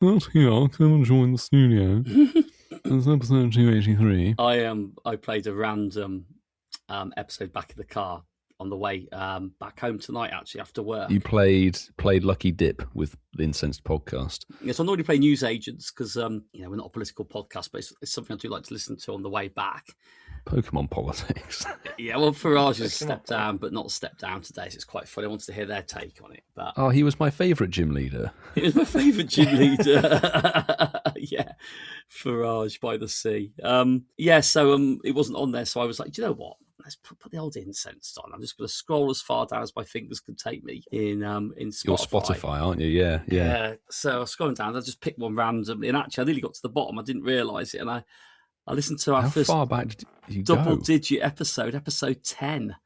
That's here. Come and join the studio. It's episode 283. I played a random episode back in the car on the way back home tonight, actually, after work. You played Lucky Dip with the Incensed podcast. Yes, I normally play news agents because, we're not a political podcast, but it's something I do like to listen to on the way back. Pokemon politics. Yeah, well, Farage has stepped down, but not stepped down today, so it's quite funny. I wanted to hear their take on it. But he was my favourite gym leader. He was my favourite gym leader. Yeah, Farage by the sea. So it wasn't on there, so I was like, do you know what? Let's put the old incense on. I'm just going to scroll as far down as my fingers can take me in Spotify. You're Spotify, aren't you? Yeah. So I was scrolling down. I just picked one randomly, and actually, I nearly got to the bottom. I didn't realise it, and I listened to our How first far back did you double-digit episode 10.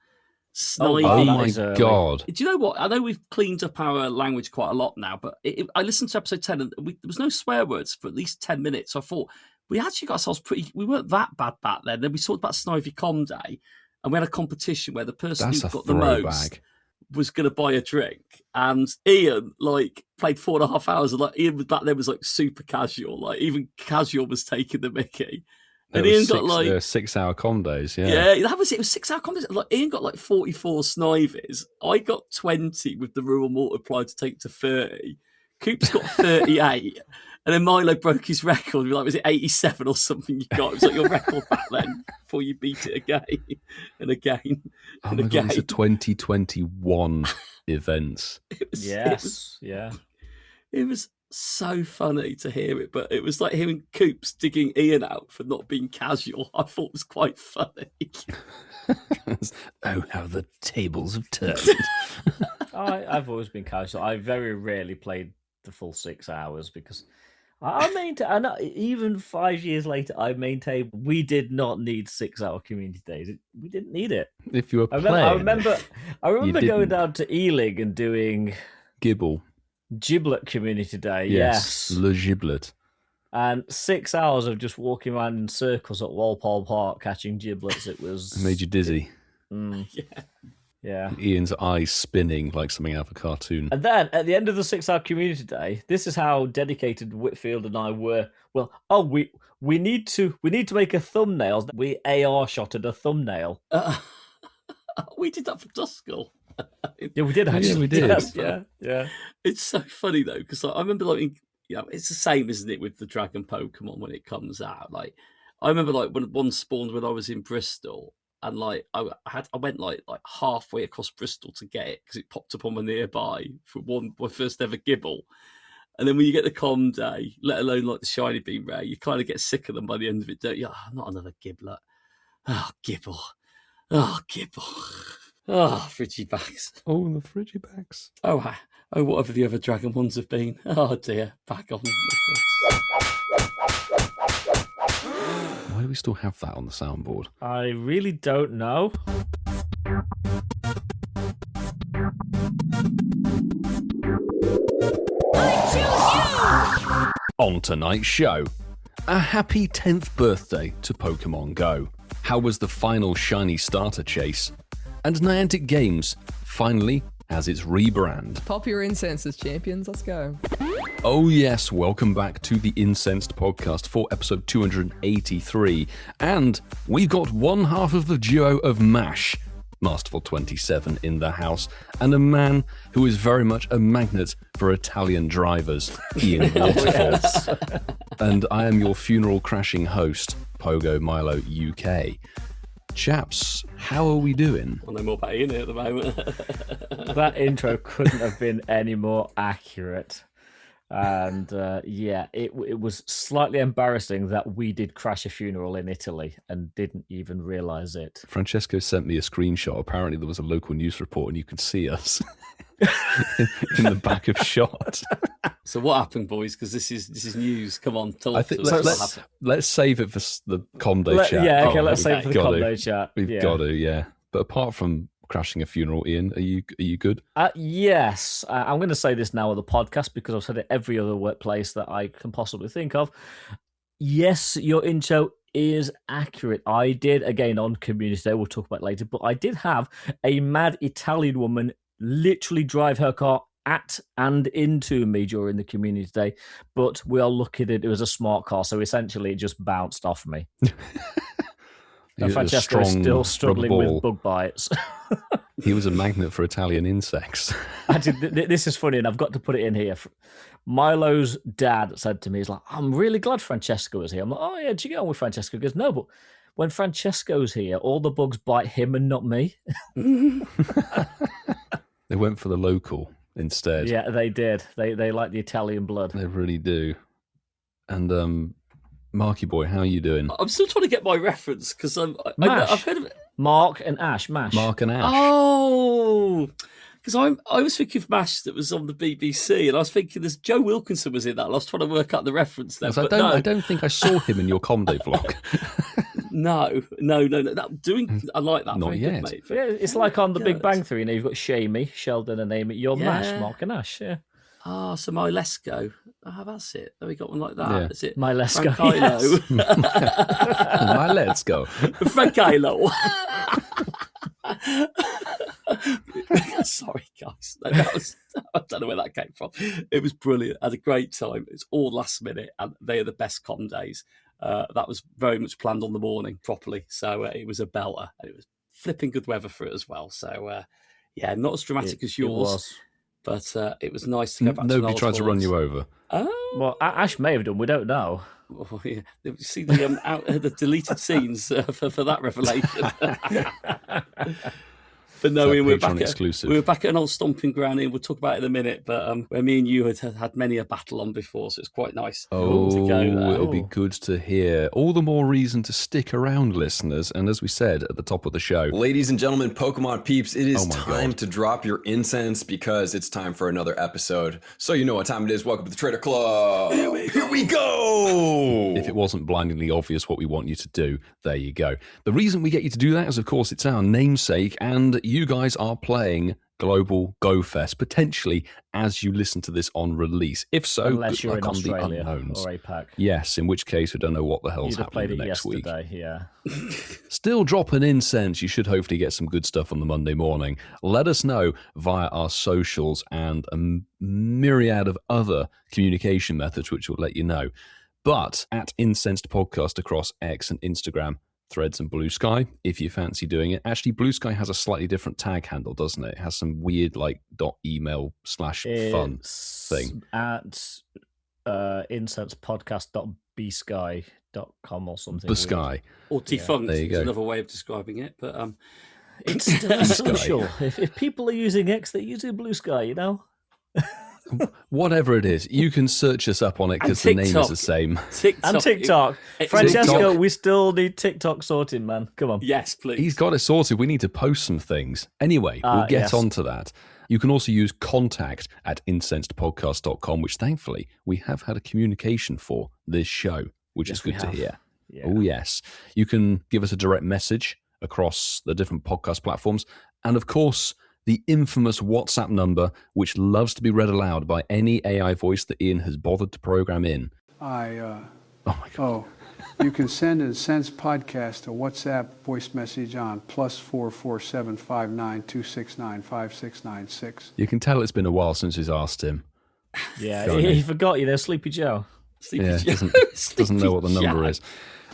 Snivy. Oh my God. Do you know what? I know we've cleaned up our language quite a lot now, but I listened to episode 10 and there was no swear words for at least 10 minutes. So I thought we actually got ourselves we weren't that bad back then. Then we talked about Snivy Com Day and we had a competition where the person who got the most was going to buy a drink. And Ian, played 4.5 hours. And, Ian back then was, super casual. Even casual was taking the mickey. And Ian got 6-hour com days, yeah. Yeah, that was it. It was 6-hour com days. Ian got 44 Snivies. I got 20 with the rural multiplier to take to 30. Coops got 38. And then Milo broke his record. Was it 87 or something you got? It was your record back then before you beat it again and again and again. God, these are 2021 events. It was so funny to hear it, but it was like hearing Coops digging Ian out for not being casual. I thought was quite funny. Oh, how the tables have turned. I've always been casual. I very rarely played the full 6 hours because I maintain, and even 5 years later, I maintain we did not need 6-hour community days. We didn't need it. If you were playing, I remember going down to E-League and doing Giblet Community Day, yes. Le Giblet. And 6 hours of just walking around in circles at Walpole Park catching giblets. It made you dizzy. Yeah. Ian's eyes spinning like something out of a cartoon. And then at the end of the 6-hour community day, this is how dedicated Whitfield and I were. Well, we need to make a thumbnail. We AR shotted a thumbnail. We did that for Duskull. Yeah, we did actually. Yeah, we did. Yes, yeah. It's so funny though because I remember it's the same, isn't it, with the Dragon Pokemon when it comes out. I remember when one spawned when I was in Bristol, and I went halfway across Bristol to get it because it popped up on my nearby for my first ever Gibble. And then when you get the Com Day, let alone the Shiny Beam Rare, you kind of get sick of them by the end of it, don't you? Oh, not another Giblet. Oh, Gibble. Oh, Gibble. Oh, Frigibags. Oh, the Frigibags. Oh, whatever the other Dragon ones have been. Oh, dear. Back on. Why do we still have that on the soundboard? I really don't know. On tonight's show, a happy 10th birthday to Pokemon Go. How was the final shiny starter chase? And Niantic Games finally has its rebrand. Pop your incenses, champions. Let's go. Oh yes, welcome back to the Incensed podcast for episode 283. And we've got one half of the duo of MASH, Masterful27 in the house, and a man who is very much a magnet for Italian drivers, Ian Waterfall. And I am your funeral crashing host, Pogo Milo UK. Chaps, how are we doing? Well, no more about Ian at the moment. That intro couldn't have been any more accurate. And it was slightly embarrassing that we did crash a funeral in Italy and didn't even realise it. Francesco sent me a screenshot. Apparently there was a local news report and you could see us in the back of shot. So what happened, boys? Because this is news. Come on, tell us. Let's save it for the Comday chat. Yeah, okay, let's save it for the Comday chat. We've got to, yeah. But apart from crashing a funeral, Ian, are you good? Yes. I'm going to say this now on the podcast because I've said it every other workplace that I can possibly think of. Yes, your intro is accurate. I did, again, on Community Day, we'll talk about it later, but I did have a mad Italian woman literally drive her car at and into me during the community day, but we are lucky that it was a smart car, so essentially it just bounced off me. And Francesco is still struggling with bug bites. He was a magnet for Italian insects. Actually, this is funny, and I've got to put it in here. Milo's dad said to me, he's like, I'm really glad Francesco is here. I'm like, oh yeah, did you get on with Francesco? He goes, no, but when Francesco's here, all the bugs bite him and not me. They went for the local instead. Yeah, they did. They like the Italian blood. They really do. And Marky boy, how are you doing? I'm still trying to get my reference because I've heard of it. Mark and Ash, MASH. Mark and Ash. Oh, because I was thinking of MASH that was on the BBC, and I was thinking this Joe Wilkinson was in that. And I was trying to work out the reference there. But I don't think I saw him in your Comday vlog. No. I like that. Not Very yet. good, mate. Yeah, it's like on the Big Bang Theory, you've got Shamey, Sheldon and Amy. You're MASH, Mark and Ash, yeah. Ah, so my Let's Go. Ah, that's it. Have we got one like that? Yeah. Is it My Let's Go, Franchilo? My Let's Go. Franchilo. Sorry, guys. I don't know where that came from. It was brilliant. I had a great time. It's all last minute, and they are the best com days. That was very much planned on the morning properly. So it was a belter. And it was flipping good weather for it as well. So, not as dramatic as yours. But it was nice to go back. Nobody tried to run you over. Oh, well, Ash may have done. We don't know. Oh, yeah. You see the delited scenes for that revelation. But no, we were back at an old stomping ground, and we'll talk about it in a minute. But where me and you had many a battle on before, so it's quite nice to go there. It'll be good to hear. All the more reason to stick around, listeners. And as we said at the top of the show, ladies and gentlemen, Pokemon peeps, it is time to drop your incense because it's time for another episode. So you know what time it is. Welcome to the Trader Club. Here we go. If it wasn't blindingly obvious what we want you to do, there you go. The reason we get you to do that is, of course, it's our namesake, and you guys are playing Global Go Fest, potentially as you listen to this on release. If so, unless you're in on Australia the unknowns. or APAC. Yes, in which case we don't know what the hell's happening the next week. Yeah. Still drop an incense. You should hopefully get some good stuff on the Monday morning. Let us know via our socials and a myriad of other communication methods, which will let you know. But at Incensed Podcast across X and Instagram, Threads and Blue Sky, if you fancy doing it. Actually, Blue Sky has a slightly different tag handle, doesn't it? It has some weird .email/fun thing. At incensedpodcast.bsky.com or something. Bsky. Or defunct there you go. is another way of describing it. But it's still social. If people are using X, they're using Blue Sky, you know? Whatever it is, you can search us up on it because the name is the same. And TikTok. Francesco, we still need TikTok sorting, man. Come on. Yes, please. He's got it sorted. We need to post some things. Anyway, we'll get onto that. You can also use contact at incensedpodcast.com, which thankfully we have had a communication for this show, which is good to hear. Yeah. Oh, yes. You can give us a direct message across the different podcast platforms. And of course, the infamous WhatsApp number, which loves to be read aloud by any AI voice that Ian has bothered to program in. Oh, my God. You can send a Sense Podcast a WhatsApp voice message on +447 59269 5696. You can tell it's been a while since he's asked him. Yeah, he forgot, Sleepy Joe. Doesn't know what the number is.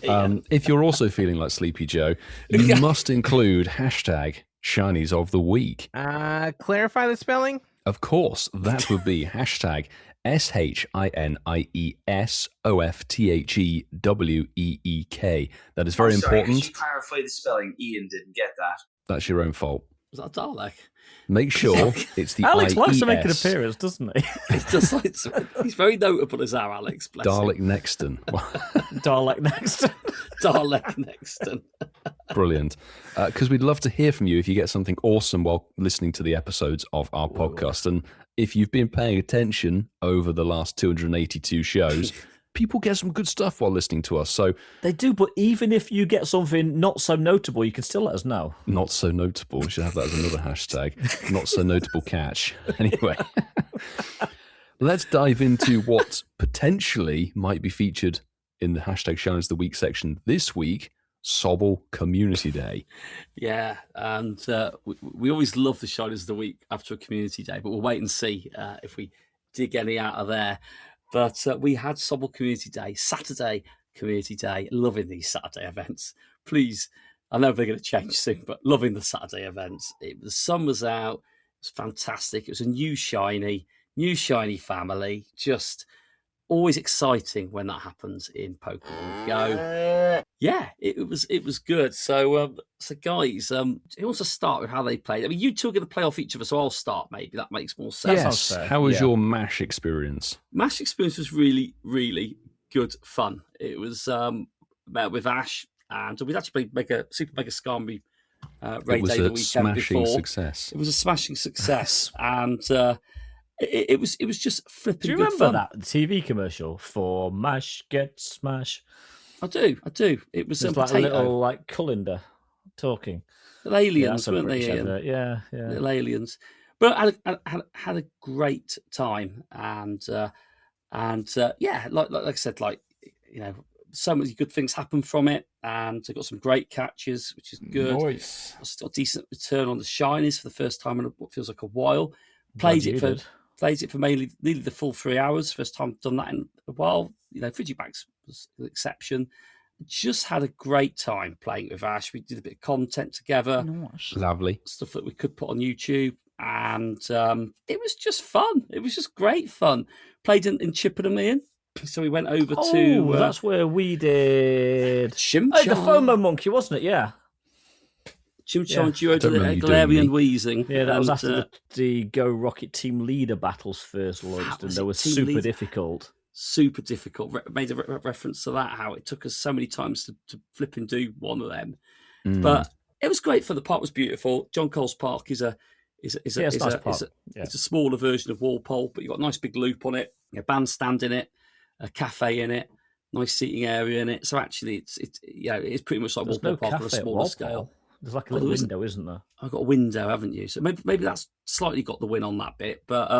If you're also feeling like Sleepy Joe, you must include hashtag Shinies of the Week. Clarify the spelling? Of course, that would be hashtag SHINIESOFTHEWEEK. That is very important. Could you clarify the spelling? Ian didn't get that. That's your own fault. Was that Dalek? Make sure it's the Alex IES. likes to make an appearance, doesn't he? He's very notable as our Alex. Dalek Nexton. Dalek Nexton. Dalek Nexton. Brilliant. Because we'd love to hear from you if you get something awesome while listening to the episodes of our podcast. And if you've been paying attention over the last 282 shows, people get some good stuff while listening to us. So they do, but even if you get something not so notable, you can still let us know. Not so notable. We should have that as another hashtag. Not so notable catch. Anyway, let's dive into what potentially might be featured in the hashtag Shinies of the Week section this week. Sobble Community Day. Yeah, and we always love the Shiners of the Week after a community day, but we'll wait and see if we dig any out of there. But we had Sobble Community Day, Saturday Community Day, loving these Saturday events. Please, I know they're going to change soon, but loving the Saturday events. The sun was out, it was fantastic. It was a new shiny family, just always exciting when that happens in Pokemon Go. Yeah, it was good. So guys, who wants to start with how they played? I mean, you two are going to play off each other, so I'll start. Maybe that makes more sense. Yes. How was your MASH experience? MASH experience was really, really good fun. It was met with Ash, and we'd actually make a Super Mega Skarmory raid day the weekend before. Success. It was a smashing success, and it was just flipping. Do you good remember fun. that TV commercial for Mash Get Smash? I do. It was It's a like potato. a little like colander talking. Little aliens, weren't they? British Ian? advert. Yeah. Little aliens. But I had a great time, and yeah, like I said, like, you know, so many good things happened from it, and I got some great catches, which is good. Nice. I got a decent return on the shinies for the first time in what feels like a while. Played it for nearly the full 3 hours. First time I've done that in a while. You know, Frigibax was an exception. Just had a great time playing with Ash. We did a bit of content together. Lovely. Stuff that we could put on YouTube. And it was just fun. It was just great fun. Played in Chippenham, Ian. So we went over to... that's where we did... Chimchar. the FOMO monkey, wasn't it? Yeah. Chimchar duo to the Galarian Wheezing. Yeah, that was after the Go Rocket Team Leader battles first launched, and they were super difficult. Super difficult. Made a reference to that, how it took us so many times to flip and do one of them. But it was great fun. The park was beautiful. John Coles Park is a smaller version of Walpole, but you've got a nice big loop on it, a bandstand in it, a cafe in it, nice seating area in it. So actually, it's pretty much like Walpole Park on a smaller scale. There's like a little window, isn't there? I've got a window, haven't you? So maybe that's slightly got the win on that bit. But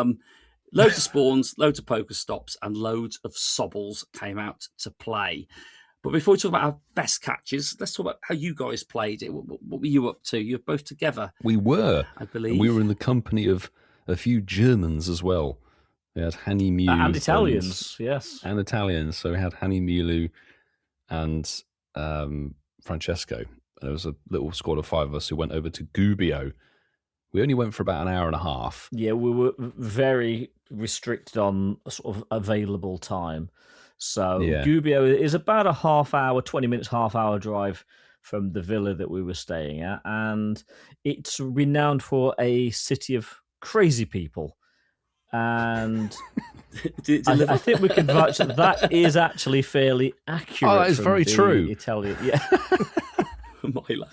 loads of spawns, loads of poker stops, and loads of Sobbles came out to play. But before we talk about our best catches, let's talk about how you guys played it. What were you up to? You were both together. We were, I believe. And we were in the company of a few Germans as well. We had Hanny Mew and Italians, yes, and Italians. So we had Hanny Mulu and Francesco. And there was a little squad of 5 of us who went over to Gubbio. We only went for about an hour and a half. Yeah, we were very restricted on sort of available time. So Gubbio is about a 20 minutes, half hour drive from the villa that we were staying at. And it's renowned for a city of crazy people. And I think we can vouch that is actually fairly accurate. Oh, that is very true. Italian, yeah. Milo.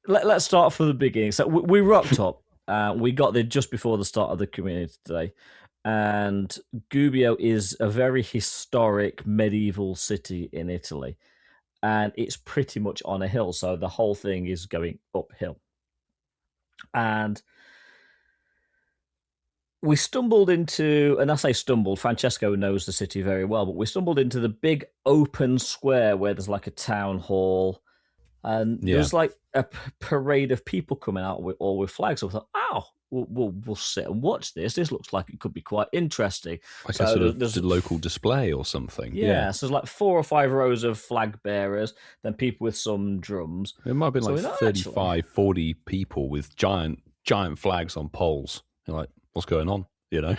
Let's start from the beginning. So we rocked up. We got there just before the start of the community today. And Gubbio is a very historic medieval city in Italy. And it's pretty much on a hill. So the whole thing is going uphill. And we stumbled into, and I say stumbled, Francesco knows the city very well, but we stumbled into the big open square where there's like a town hall. And there's like a parade of people coming out all with flags. So I thought, we'll sit and watch this. This looks like it could be quite interesting. Like a sort of local display or something. Yeah, so there's like 4 or 5 rows of flag bearers, then people with some drums. It might have been like 35, 40 people with giant flags on poles. You're like, what's going on? You know?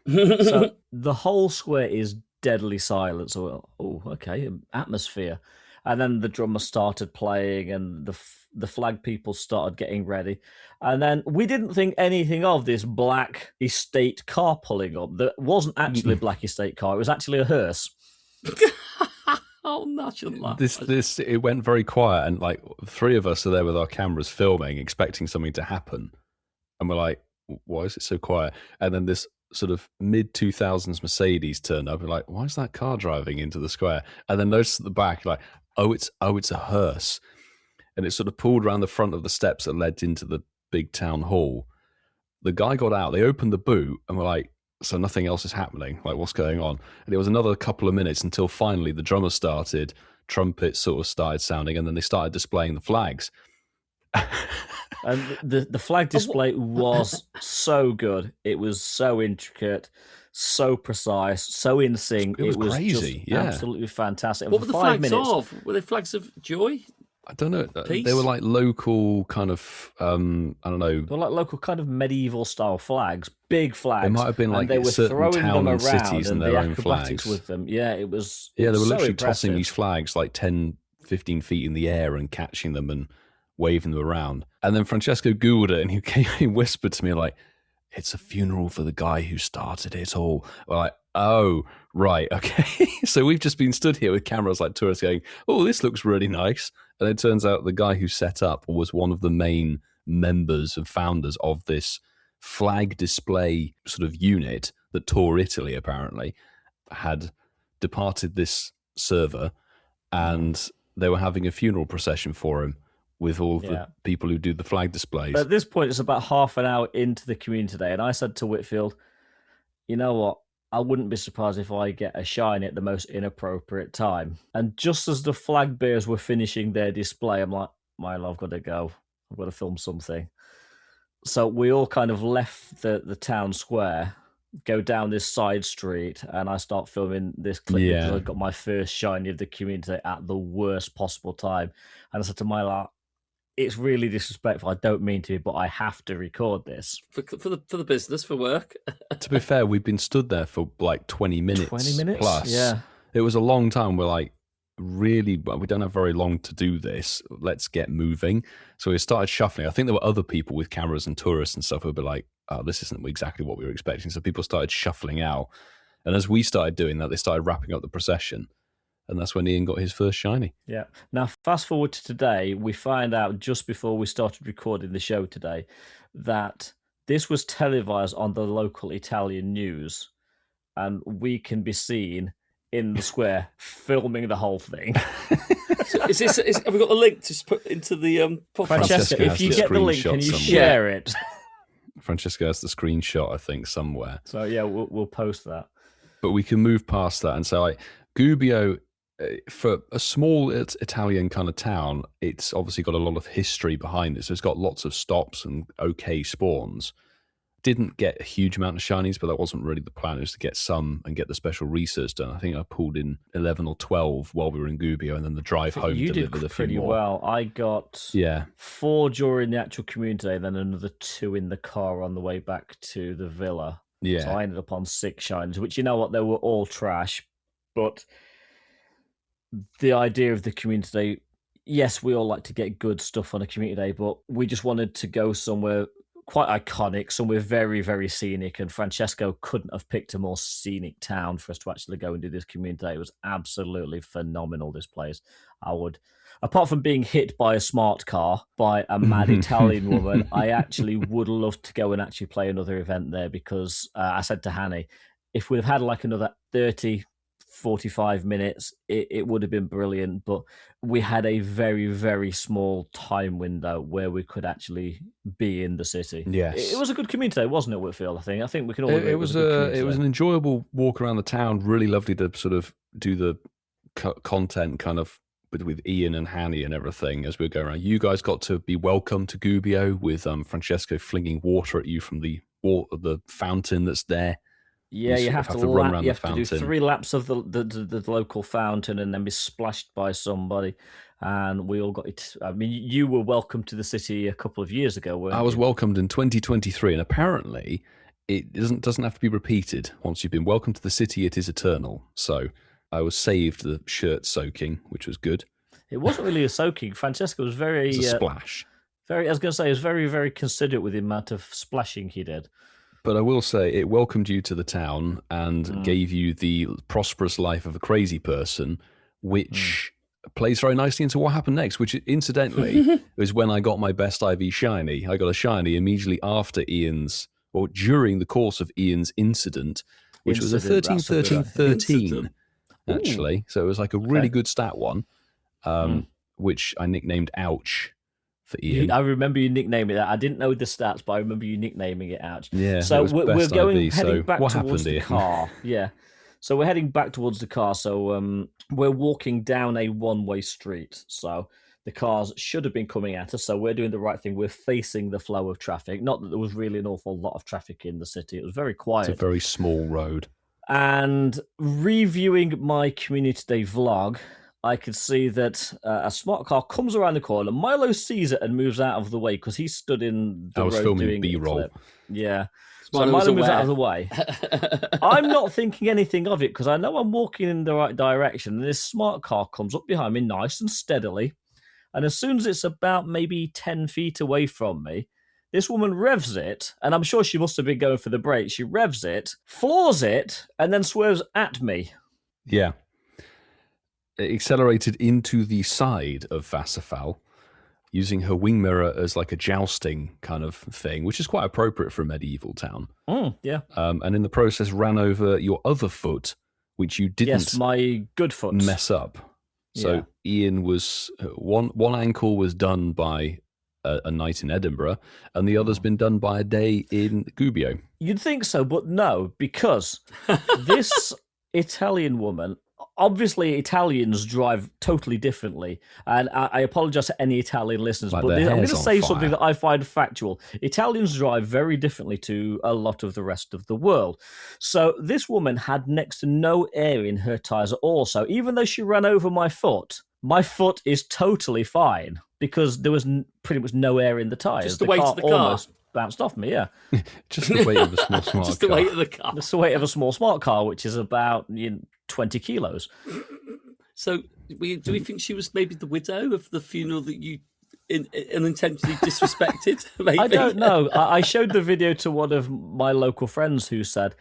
So the whole square is deadly silent. So, okay, atmosphere. And then the drummer started playing and the flag people started getting ready. And then we didn't think anything of this black estate car pulling up. That wasn't actually a black estate car. It was actually a hearse. Oh, not your laugh. This it went very quiet. And like 3 of us are there with our cameras filming, expecting something to happen. And we're like, why is it so quiet? And then this sort of mid-2000s Mercedes turned up. We're like, why is that car driving into the square? And then notice at the back, like, it's a hearse. And it sort of pulled around the front of the steps that led into the big town hall. The guy got out, they opened the boot, and we're like, so nothing else is happening. Like, what's going on? And it was another couple of minutes until finally the drummer started trumpets sort of started sounding, and then they started displaying the flags. And the flag display was so good. It was so intricate, so precise, so in sync. It was just crazy, yeah. absolutely fantastic. What were the flags 5 minutes, of? Were they flags of joy? I don't know. Peace? They were like local kind of, I don't know. They were like local kind of medieval style flags, big flags. They might have been like and they were certain throwing them town and around cities and and their the own acrobatics flags. with them. Yeah, it was. Yeah, they were so literally impressive. tossing these flags like 10, 15 feet in the air and catching them and waving them around. And then Francesco Googled it, and he whispered to me like, "It's a funeral for the guy who started it all." We're like, oh, right, okay. So we've just been stood here with cameras like tourists going, "Oh, this looks really nice." And it turns out the guy who set up was one of the main members and founders of this flag display sort of unit that Tour Italy apparently had departed this server, and they were having a funeral procession for him with all the people who do the flag displays. At this point, it's about half an hour into the community day, and I said to Whitfield, "You know what? I wouldn't be surprised if I get a shiny at the most inappropriate time." And just as the flag bearers were finishing their display, I'm like, "Milo, I've got to go. I've got to film something." So we all kind of left the town square, go down this side street, and I start filming this clip because I got my first shiny of the community at the worst possible time. And I said to Milo, "It's really disrespectful. I don't mean to, but I have to record this for the business, for work." To be fair, we've been stood there for like 20 minutes. 20 minutes plus. Yeah, it was a long time. We're like, really, well, we don't have very long to do this. Let's get moving. So we started shuffling. I think there were other people with cameras and tourists and stuff who would be like, "Oh, this isn't exactly what we were expecting." So people started shuffling out, and as we started doing that, they started wrapping up the procession. And that's when Ian got his first shiny. Yeah. Now, fast forward to today, we find out just before we started recording the show today that this was televised on the local Italian news, and we can be seen in the square filming the whole thing. So have we got the link to put into the podcast? Francesca, if you get the link, can you share it? Francesca has the screenshot, I think, somewhere. So, yeah, we'll post that. But we can move past that and say, like, Gubbio, for a small Italian kind of town, it's obviously got a lot of history behind it. So it's got lots of stops and okay spawns. Didn't get a huge amount of shinies, but that wasn't really the plan. It was to get some and get the special research done. I think I pulled in 11 or 12 while we were in Gubbio, and then the drive home you delivered did a few pretty more. well. I got 4 during the actual community day, then another 2 in the car on the way back to the villa. Yeah. So I ended up on 6 shinies, which, you know what, they were all trash. But the idea of the community day, yes, we all like to get good stuff on a community day, but we just wanted to go somewhere quite iconic, somewhere very, very scenic, and Francesco couldn't have picked a more scenic town for us to actually go and do this community day. It was absolutely phenomenal, this place. I would, apart from being hit by a smart car by a mad Italian woman, I actually would love to go and actually play another event there, because I said to Hanny, if we'd have had like another 30, 45 minutes, it would have been brilliant, but we had a very, very small time window where we could actually be in the city. Yes, it was a good community day, wasn't it, Whitfield? I think we can all agree it was an enjoyable walk around the town. Really lovely to sort of do the content kind of with Ian and Hanny and everything as we go around. You guys got to be welcome to Gubbio with Francesco flinging water at you from the fountain that's there. Yeah, you have to run around. You have to do 3 laps of the local fountain and then be splashed by somebody. And we all got it. I mean, you were welcome to the city a couple of years ago, weren't you? I was welcomed in 2023, and apparently it doesn't have to be repeated. Once you've been welcomed to the city, it is eternal. So I was saved the shirt soaking, which was good. It wasn't really a soaking. Francesco was very... It was a splash. I was going to say, he was very, very considerate with the amount of splashing he did. But I will say it welcomed you to the town and gave you the prosperous life of a crazy person, which plays very nicely into what happened next, which incidentally was when I got my best IV shiny. I got a shiny immediately after Ian's, or during the course of Ian's incident, which was a 13-13-13, actually. So it was like a really good stat one, which I nicknamed Ouch. I remember you nicknaming that. I didn't know the stats, but I remember you nicknaming it Ouch. Yeah. So we're heading back what towards the car. Yeah. So we're heading back towards the car. So we're walking down a one-way street. So the cars should have been coming at us. So we're doing the right thing. We're facing the flow of traffic. Not that there was really an awful lot of traffic in the city. It was very quiet. It's a very small road. And reviewing my Community Day vlog, I could see that a smart car comes around the corner. Milo sees it and moves out of the way because he stood in the road. I was filming B-roll. Yeah. So Milo moves out of the way. I'm not thinking anything of it because I know I'm walking in the right direction. And this smart car comes up behind me nice and steadily. And as soon as it's about maybe 10 feet away from me, this woman revs it. And I'm sure she must have been going for the brake. She revs it, floors it, and then swerves at me. Yeah. It accelerated into the side of Vassafal, using her wing mirror as like a jousting kind of thing, which is quite appropriate for a medieval town. Yeah. And in the process ran over your other foot, which you didn't Yes, my good foot. mess up. So Ian was, one ankle was done by a night in Edinburgh, and the other's been done by a day in Gubbio. You'd think so, but no, because this Italian woman... Obviously, Italians drive totally differently, and I apologize to any Italian listeners, but I'm going to say something that I find factual. Italians drive very differently to a lot of the rest of the world. So this woman had next to no air in her tyres at all. So even though she ran over my foot is totally fine because there was pretty much no air in the tyres. Just the weight of the car. Almost bounced off me, yeah. Just the weight of a small smart Just car. the weight of the car. Just the weight of a small smart car, which is about 20 kilos. So, do we think she was maybe the widow of the funeral that you unintentionally disrespected? Maybe? I don't know. I showed the video to one of my local friends who said,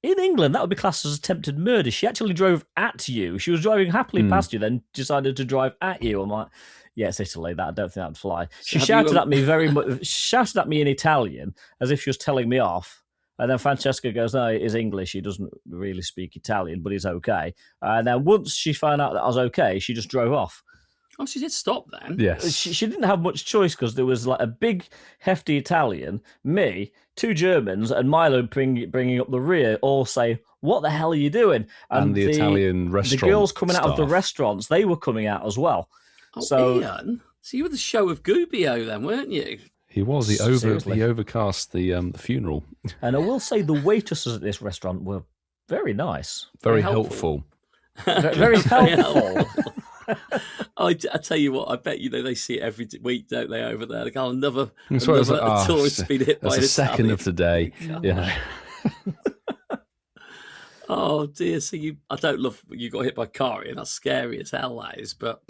in England, that would be classed as attempted murder. She actually drove at you. She was driving happily past you, then decided to drive at you. I'm like, yeah, it's Italy. I don't think that'd fly. She shouted at me very much. Shouted at me in Italian as if she was telling me off. And then Francesca goes, no, he's English. He doesn't really speak Italian, but he's okay. And then once she found out that I was okay, she just drove off. Oh, she did stop then? Yes. She didn't have much choice because there was like a big, hefty Italian, me, two Germans, and Milo bringing up the rear all say, what the hell are you doing? And the Italian restaurant The girls coming staff. out of the restaurants, they were coming out as well. Oh, so, Ian, so you were the show of Gubbio then, weren't you? He was. He overcast the funeral. And I will say the waitresses at this restaurant were very nice. Very helpful. Very helpful. I tell you what, I bet they see it every week, don't they, over there? Like, another Like, tourist been hit by the second of the day. Yeah. Oh dear, so I don't love you got hit by a car, Ian. That's scary as hell, that is. But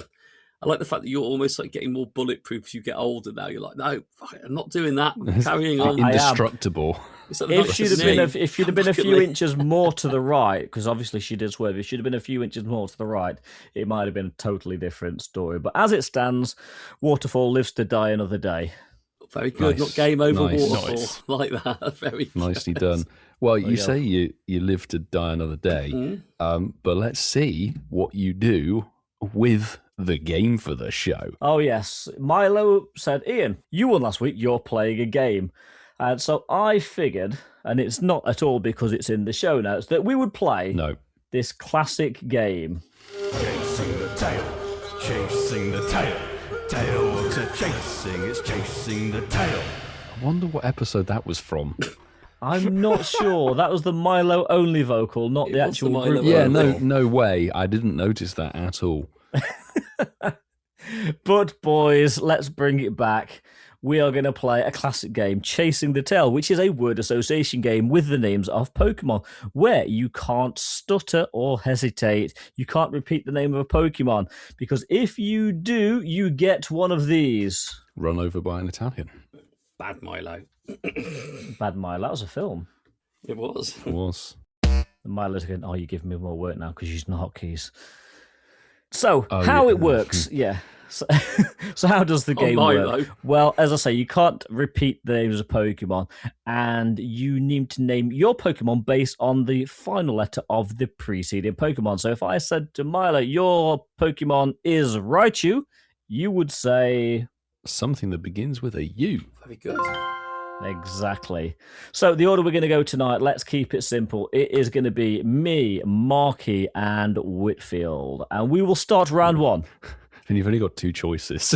I like the fact that you're almost like getting more bulletproof as you get older now. You're like, no, fuck it, I'm not doing that. I'm carrying on. Indestructible. If she'd have been a few inches more to the right, because obviously she did swerve, if she'd have been a few inches more to the right, it might have been a totally different story. But as it stands, Waterfall lives to die another day. Very good. Nice. Not game over Waterfall. Nice. Like that. Very good. Nicely done. Well, you say you live to die another day, but let's see what you do with the game for the show. Oh, yes. Milo said, Ian, you won last week. You're playing a game. And so I figured, and it's not at all because it's in the show notes, that we would play this classic game. Chasing the tail, chasing the tail. Tail to chasing, it's chasing the tail. I wonder what episode that was from. I'm not sure. That was the Milo only vocal, not the actual group. Yeah, no way. I didn't notice that at all. But boys, let's bring it back. We are going to play a classic game, Chasing the Tail, which is a word association game with the names of Pokemon, where you can't stutter or hesitate. You can't repeat the name of a Pokemon, because if you do, you get one of these. Run over by an Italian. Bad Milo. Bad Milo. That was a film. It was. It was. Milo's going, you're giving me more work now because you're using the hotkeys. So, how it works, So how does the game work? Well, as I say, you can't repeat the names of Pokemon, and you need to name your Pokemon based on the final letter of the preceding Pokemon. So if I said to Milo, your Pokemon is Raichu, you would say... something that begins with a U. Very good. Exactly. So the order we're going to go tonight, let's keep it simple. It is going to be me, Marky, and Whitfield. And we will start round one. And you've only got 2 choices.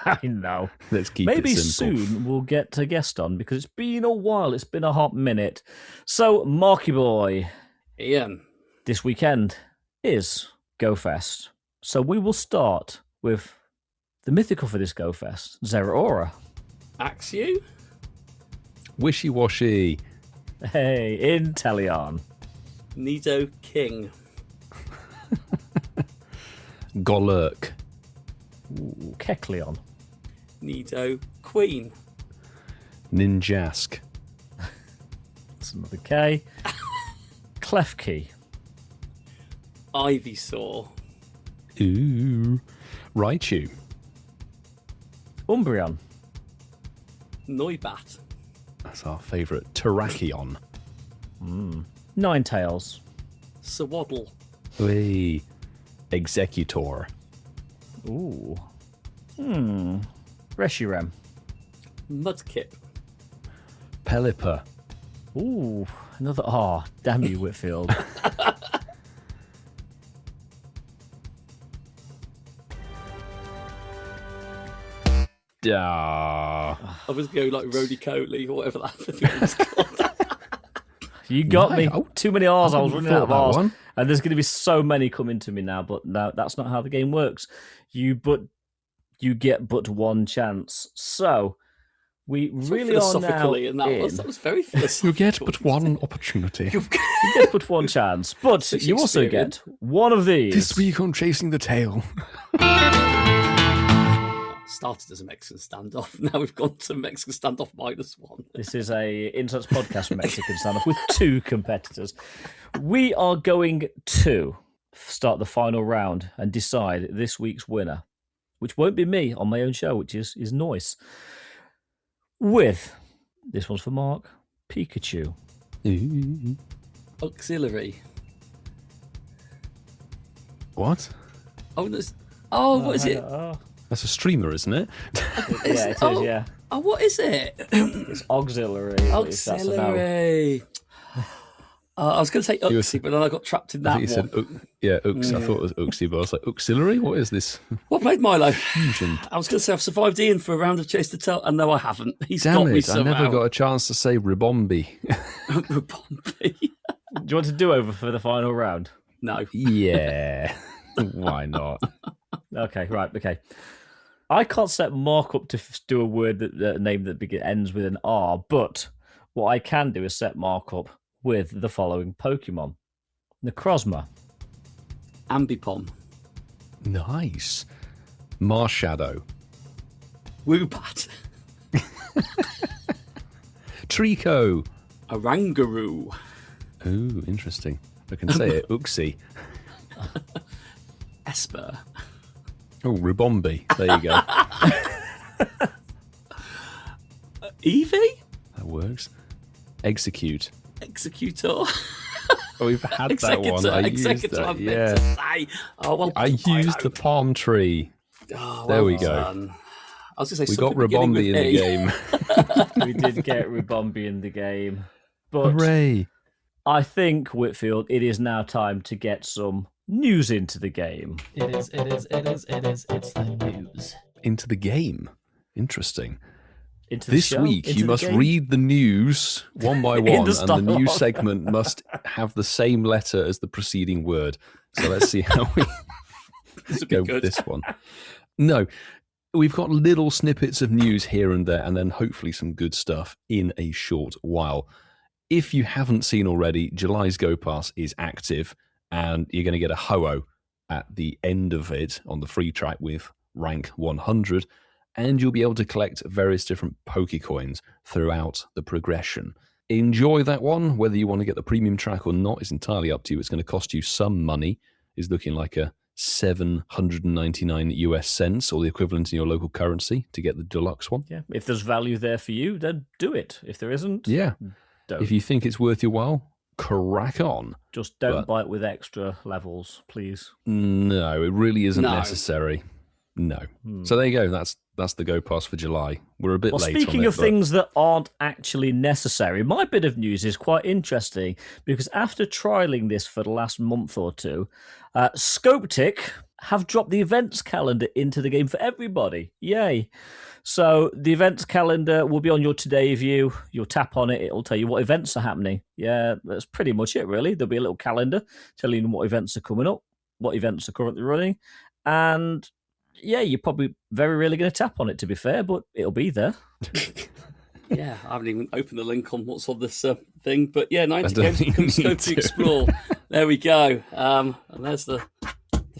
I know. Let's keep Maybe it simple. soon we'll get a guest on because it's been a while. It's been a hot minute. So, Marky Boy. Ian. This weekend is Go Fest. So we will start with the mythical for this Go Fest, Zeraora. Axew. Wishy-washy. Hey, Inteleon. Nido King. Golurk. Ooh, Kecleon. Nido Queen. Ninjask. That's another K. Klefki. Ivysaur. Ooh. Raichu. Umbreon. Noibat. That's our favourite. Terrakion. Ninetales. Sawaddle. Wee. Executor. Ooh. Reshiram. Mudkip. Pelipper. Ooh. Another R. Damn you, Whitfield. Ah. I was going like Rody Coley or whatever that thing was called. You got me. Wow. Too many R's. I was wouldn't running have out of thought that R's. one. And there's going to be so many coming to me now, but no, that's not how the game works. You get but one chance. So we really are now Philosophically, and that was very philosophical. You get but one opportunity. You get but one chance, but you also get one of these. This week on Chasing the Tail. Started as a Mexican standoff. Now we've gone to Mexican standoff -1. This is a Insights Podcast Mexican standoff with 2 competitors. We are going to start the final round and decide this week's winner, which won't be me on my own show, which is Noise. With, this one's for Mark, Pikachu. Ooh. Auxiliary. Oh, What is it? That's a streamer, isn't it? Yeah, it is, yeah. Oh, what is it? It's auxiliary. Auxiliary. I was going to say Uxie, but then I got trapped in that I think one. you said, Uxie. I thought it was Uxie, but I was like, auxiliary? What is this? Well played, Milo. Fusion. I was going to say I've survived Ian for a round of Chase the Tail, and no, I haven't. He's Damn got me it, I somehow. never got a chance to say Ribombi. Ribombi. Do you want to do over for the final round? No. Yeah. Why not? Okay. I can't set Mark up to do a word that name that ends with an R, but what I can do is set Mark up with the following Pokemon: Necrozma, Ambipom, Nice. Marshadow, Woobat, Trico, Arangaroo, Ooh, interesting. I can say it. Uxie. Esper, Oh, Ribombi. There you go. Eevee, That works. Execute. Executor. Oh, we've had that one. I used Executor, I that. meant Yeah. to say. Oh, well, I used the palm tree. Oh, There well we go. done. I was going to say We got something beginning Ribombi in with the A. game. We did get Ribombi in the game, but Hooray. I think, Whitfield, it is now time to get some news into the game. It is. It's the news. Into the game. Interesting. Into the This show, week, into you the must game. read the news one by In one, the and the style. news segment must have the same letter as the preceding word. So let's see how we This would be go with good. this one. No, we've got little snippets of news here and there, and then hopefully some good stuff in a short while. If you haven't seen already, July's Go Pass is active, and you're going to get a Ho-Oh at the end of it on the free track with rank 100, and you'll be able to collect various different Pokecoins throughout the progression. Enjoy that one. Whether you want to get the premium track or not is entirely up to you. It's going to cost you some money. It's looking like a 799 US cents, or the equivalent in your local currency, to get the deluxe one. Yeah, if there's value there for you, then do it. If there isn't, Yeah. don't. If you think it's worth your while, crack on. Just don't But- buy it with extra levels, please. No, it really isn't No. necessary. No. So there you go. That's the Go Pass for July. We're a bit late on it. Speaking of things that aren't actually necessary, my bit of news is quite interesting because after trialing this for the last month or two, Scoptic have dropped the events calendar into the game for everybody. Yay. So the events calendar will be on your Today view. You'll tap on it. It'll tell you what events are happening. Yeah, that's pretty much it, really. There'll be a little calendar telling you what events are coming up, what events are currently running. And yeah, you're probably very rarely going to tap on it, to be fair, but it'll be there. Yeah, I haven't even opened the link on what's on this thing. But yeah, 90 games become Scope to Explore. There we go. And there's the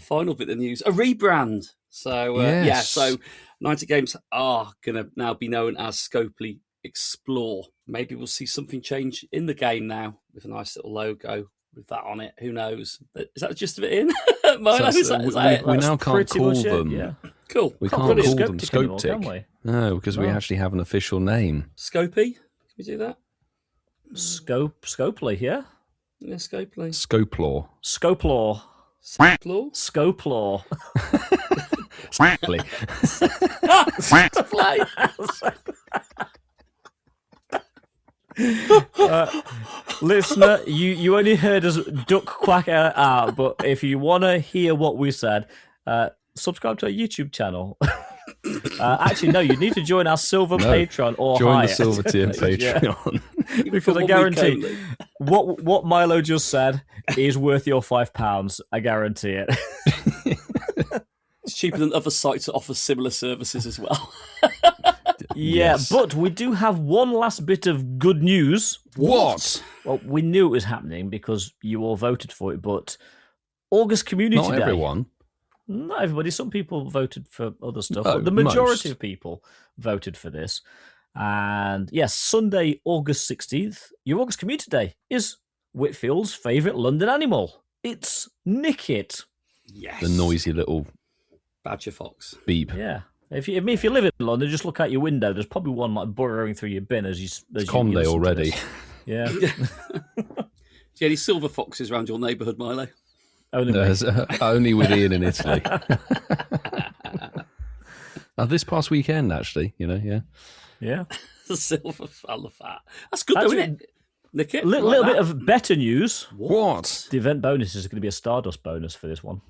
final bit of news. A rebrand. So, yeah, so 90 games are going to now be known as Scopely Explore. Maybe we'll see something change in the game now with a nice little logo with that on it. Who knows? Is that the gist of it, Ian? Milo, we now can't call them. Yeah. Cool. We can't call them Scoptic. No, because we actually have an official name. Scopy? Can we do that? Scopely, yeah? Yeah, Scopely. Scoplaw. Scoplaw. Scoplaw? Scoplaw. Exactly. Listener, you only heard us duck quack out, but if you want to hear what we said, subscribe to our YouTube channel. Actually, no, you need to join our silver Patreon or join higher. The silver tier Patreon. Because I guarantee what Milo just said is worth your £5. I guarantee it. It's cheaper than other sites that offer similar services as well. Yeah, but we do have one last bit of good news. What? Well, we knew it was happening because you all voted for it, but August Community Day. Not everyone. Not everybody. Some people voted for other stuff. No, but the majority most. of people voted for this. And yes, Sunday, August 16th, your August Community Day is Whitfield's favourite London animal. It's Nickit. Yes. The noisy little badger fox. Beep. Yeah. If you live in London, just look out your window. There's probably one like burrowing through your bin as you. It's Conde already. Yeah. Do you have any silver foxes around your neighbourhood, Milo? Only with Ian in Italy. This past weekend, actually, yeah. Yeah. The silver, I love that. That's good, though, isn't it? Nickit, little bit of better news. What? The event bonus is going to be a Stardust bonus for this one.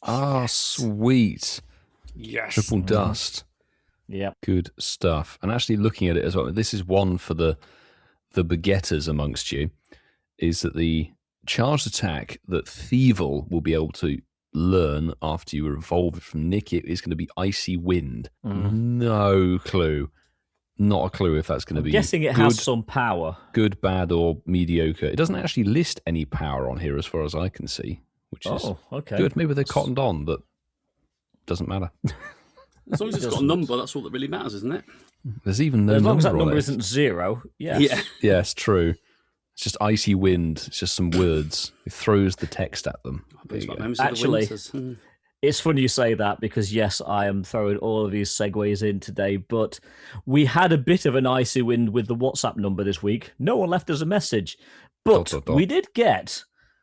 Ah, sweet. Yes. Triple dust. Yeah. Good stuff. And actually looking at it as well, this is one for the begetters amongst you, is that the charged attack that Thievel will be able to learn after you evolve from Nickit is going to be Icy Wind. No clue. Not a clue if that's going to be guessing it good, has some power. Good, bad, or mediocre. It doesn't actually list any power on here as far as I can see, which is good. Maybe they're cottoned on, but doesn't matter. As long as it's got a number, that's all that really matters, isn't it? There's even no as long number as that on number it. isn't 0. Yes. Yes, true. It's just Icy Wind. It's just some words. It throws the text at them. Actually, it's funny you say that because, yes, I am throwing all of these segues in today, but we had a bit of an Icy Wind with the WhatsApp number this week. No one left us a message, but we did get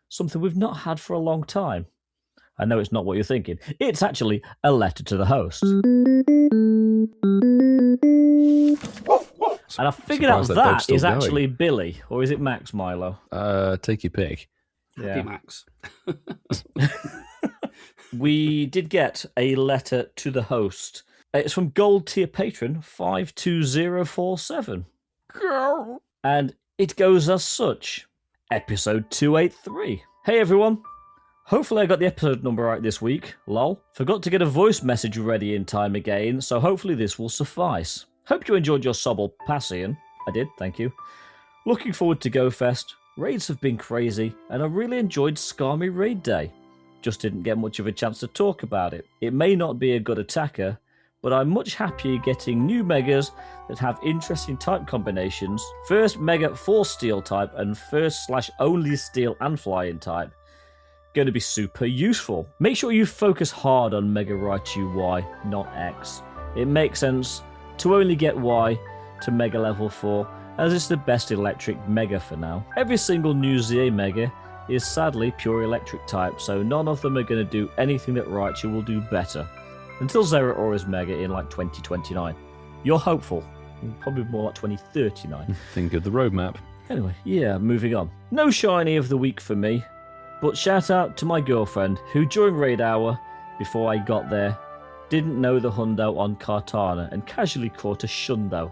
something we've not had for a long time. I know it's not what you're thinking. It's actually a letter to the host. And I figured out that is actually Billy, or is it Max, Milo? Take your pick. Yeah. Max. We did get a letter to the host. It's from Gold Tier Patron 52047. And it goes as such. Episode 283. Hey everyone. Hopefully I got the episode number right this week. Lol. Forgot to get a voice message ready in time again, so hopefully this will suffice. Hope you enjoyed your Sobble Pass, Ian. I did, thank you. Looking forward to Go Fest. Raids have been crazy, and I really enjoyed Skarmy Raid Day. Just didn't get much of a chance to talk about it. It may not be a good attacker, but I'm much happier getting new megas that have interesting type combinations. First mega 4 steel type and first/only steel and flying type. Going to be super useful. Make sure you focus hard on Mega Raichu Y, not X. It makes sense to only get Y to Mega Level 4, as it's the best electric Mega for now. Every single new ZA Mega is sadly pure electric type, so none of them are going to do anything that Raichu will do better. until Zeraora is Mega in like 2029. You're hopeful. Probably more like 2039. Think of the roadmap. Anyway, yeah, moving on. No shiny of the week for me, but shout out to my girlfriend who during raid hour, before I got there, didn't know the hundo on Kartana and casually caught a shundo.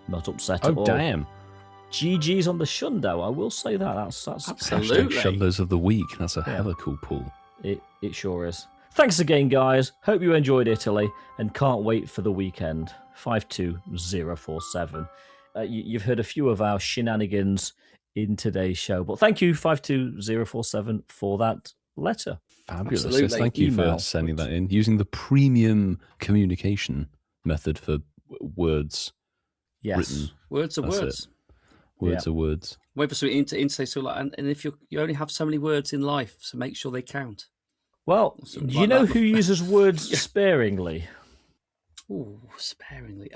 Not upset at all. Oh, damn. GG's on the shundo, I will say that. That's Absolutely. Shunders of the week. That's a hella cool pull. It sure is. Thanks again, guys. Hope you enjoyed Italy and can't wait for the weekend. 52047. You've heard a few of our shenanigans in today's show, but thank you, 52047, for that letter. Fabulous. Absolutely. Yes, thank you Email. for sending that in. Using the premium communication method for words Yes. written. Words are That's words. Words are words. Wait for something to say so like, and if you only have so many words in life, so make sure they count. Well, Something you like know that. who uses words sparingly? Ooh, sparingly.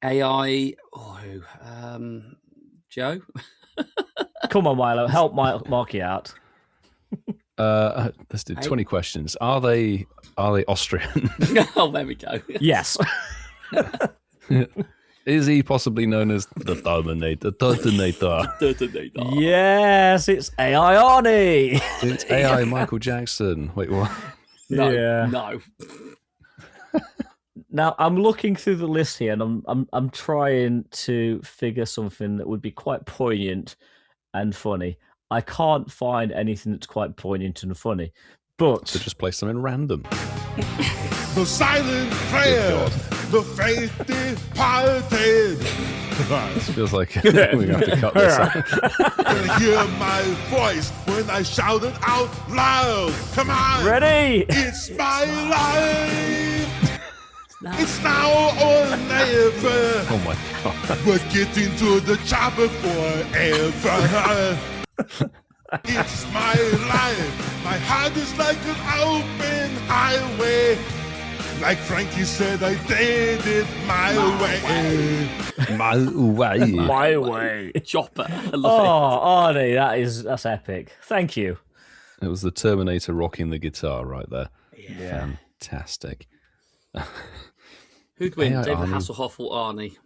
AI. Joe. Come on, Milo, help Marky out. Let's do 20 questions. Are they Austrian? Oh, there we go. Yes. Is he possibly known as the Terminator? Yes, it's AI Arnie. It's AI Michael Jackson. Wait, what? No, Yeah. no. Now I'm looking through the list here, and I'm trying to figure something that would be quite poignant and funny. I can't find anything that's quite poignant and funny, but So just place them in random. The silent prayer, the faith departed. This feels like we have to cut this out. And hear my voice when I shout it out loud. Come on. ready. It's my life. It's now or never. Oh my god. We're getting to the chopper forever. It's my life. My heart is like an open highway. Like Frankie said, I did it my way. My way. My way. Chopper. I Oh, love Arnie, that's epic. Thank you. It was the Terminator rocking the guitar right there. Yeah. Fantastic. it. Who'd win, AI David Arnie. Hasselhoff or Arnie?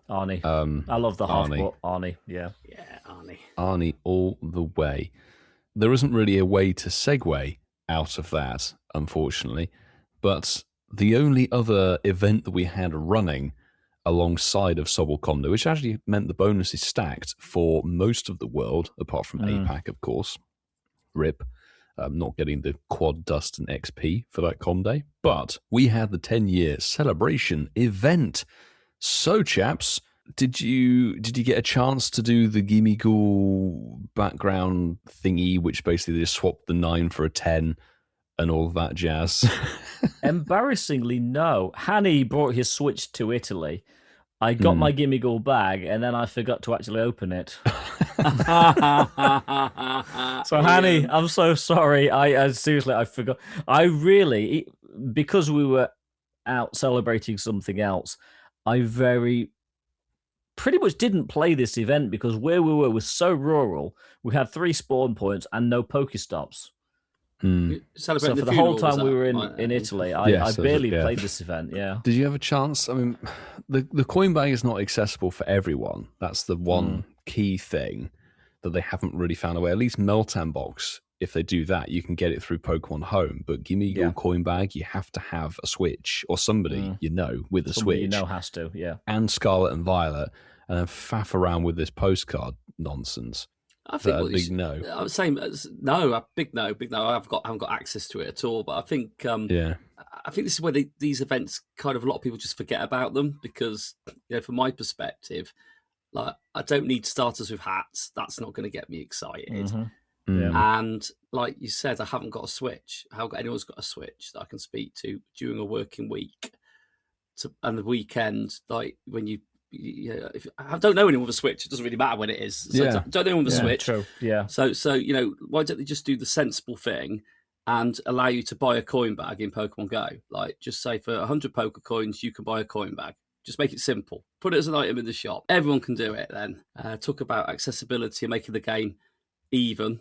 Arnie. I love the half, Arnie. but Arnie, yeah. Yeah, Arnie. Arnie all the way. There isn't really a way to segue out of that, unfortunately, but the only other event that we had running alongside of Sobble Community, which actually meant the bonuses stacked for most of the world, apart from APAC, of course. RIP. Not getting the quad dust and XP for that com day. But we had the 10-year celebration event. So, chaps, did you get a chance to do the Gimme Ghoul background thingy, which basically just swapped the 9 for a 10 and all of that jazz? Embarrassingly, no. Hanny brought his Switch to Italy. I got my Gimme Ghoul bag, and then I forgot to actually open it. So, Hanny, I'm so sorry. I seriously, I forgot. I really, because we were out celebrating something else, I pretty much didn't play this event because where we were was so rural. We had 3 spawn points and no Pokestops. So for the whole time we were in Italy, I barely played this event. Yeah. Did you have a chance? I mean, the coin bag is not accessible for everyone. That's the one key thing that they haven't really found a way. At least Meltan Box, if they do that, you can get it through Pokemon Home. But Gimme Ghoul coin bag, you have to have a Switch or somebody with a Switch. You know has to, yeah. And Scarlet and Violet, and then faff around with this postcard nonsense. I think big no. I was saying no, a big no. I haven't got access to it at all. But I think I think this is where these events kind of a lot of people just forget about them because from my perspective, like I don't need starters with hats. That's not going to get me excited. Mm-hmm. Yeah. And like you said, I haven't got a Switch. I haven't got anyone's got a Switch that I can speak to during a working week. And the weekend, like when you. If I don't know anyone with a Switch, it doesn't really matter when it is. So don't know anyone with a Switch. True. Yeah. So why don't they just do the sensible thing and allow you to buy a coin bag in Pokemon Go? Like, just say for 100 Poke coins, you can buy a coin bag. Just make it simple. Put it as an item in the shop. Everyone can do it. Then talk about accessibility and making the game even.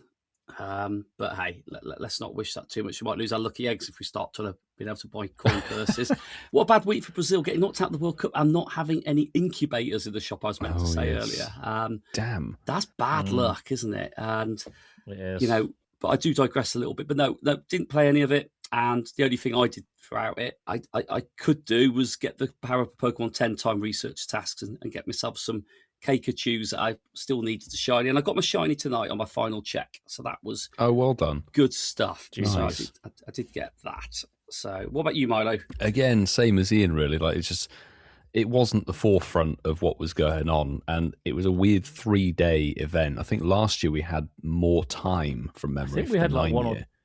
But hey, let's not wish that too much. We might lose our lucky eggs if we start trying to be able to buy coin purses. What a bad week for Brazil, getting knocked out of the World Cup and not having any incubators in the shop I was meant to say earlier. Damn. That's bad luck, isn't it? And, It is. you know, but I do digress a little bit. But no, didn't play any of it. And the only thing I did throughout it, I could do was get the Power Up Pokemon 10-time research tasks and get myself some Pikachu's that I still needed to shiny. And I got my shiny tonight on my final check. So that was well done. Good stuff. Nice. So I did get that. So what about you, Milo? Again, same as Ian, really. Like, it wasn't the forefront of what was going on, and it was a weird 3-day event. I think last year we had more time from memory. I think we had like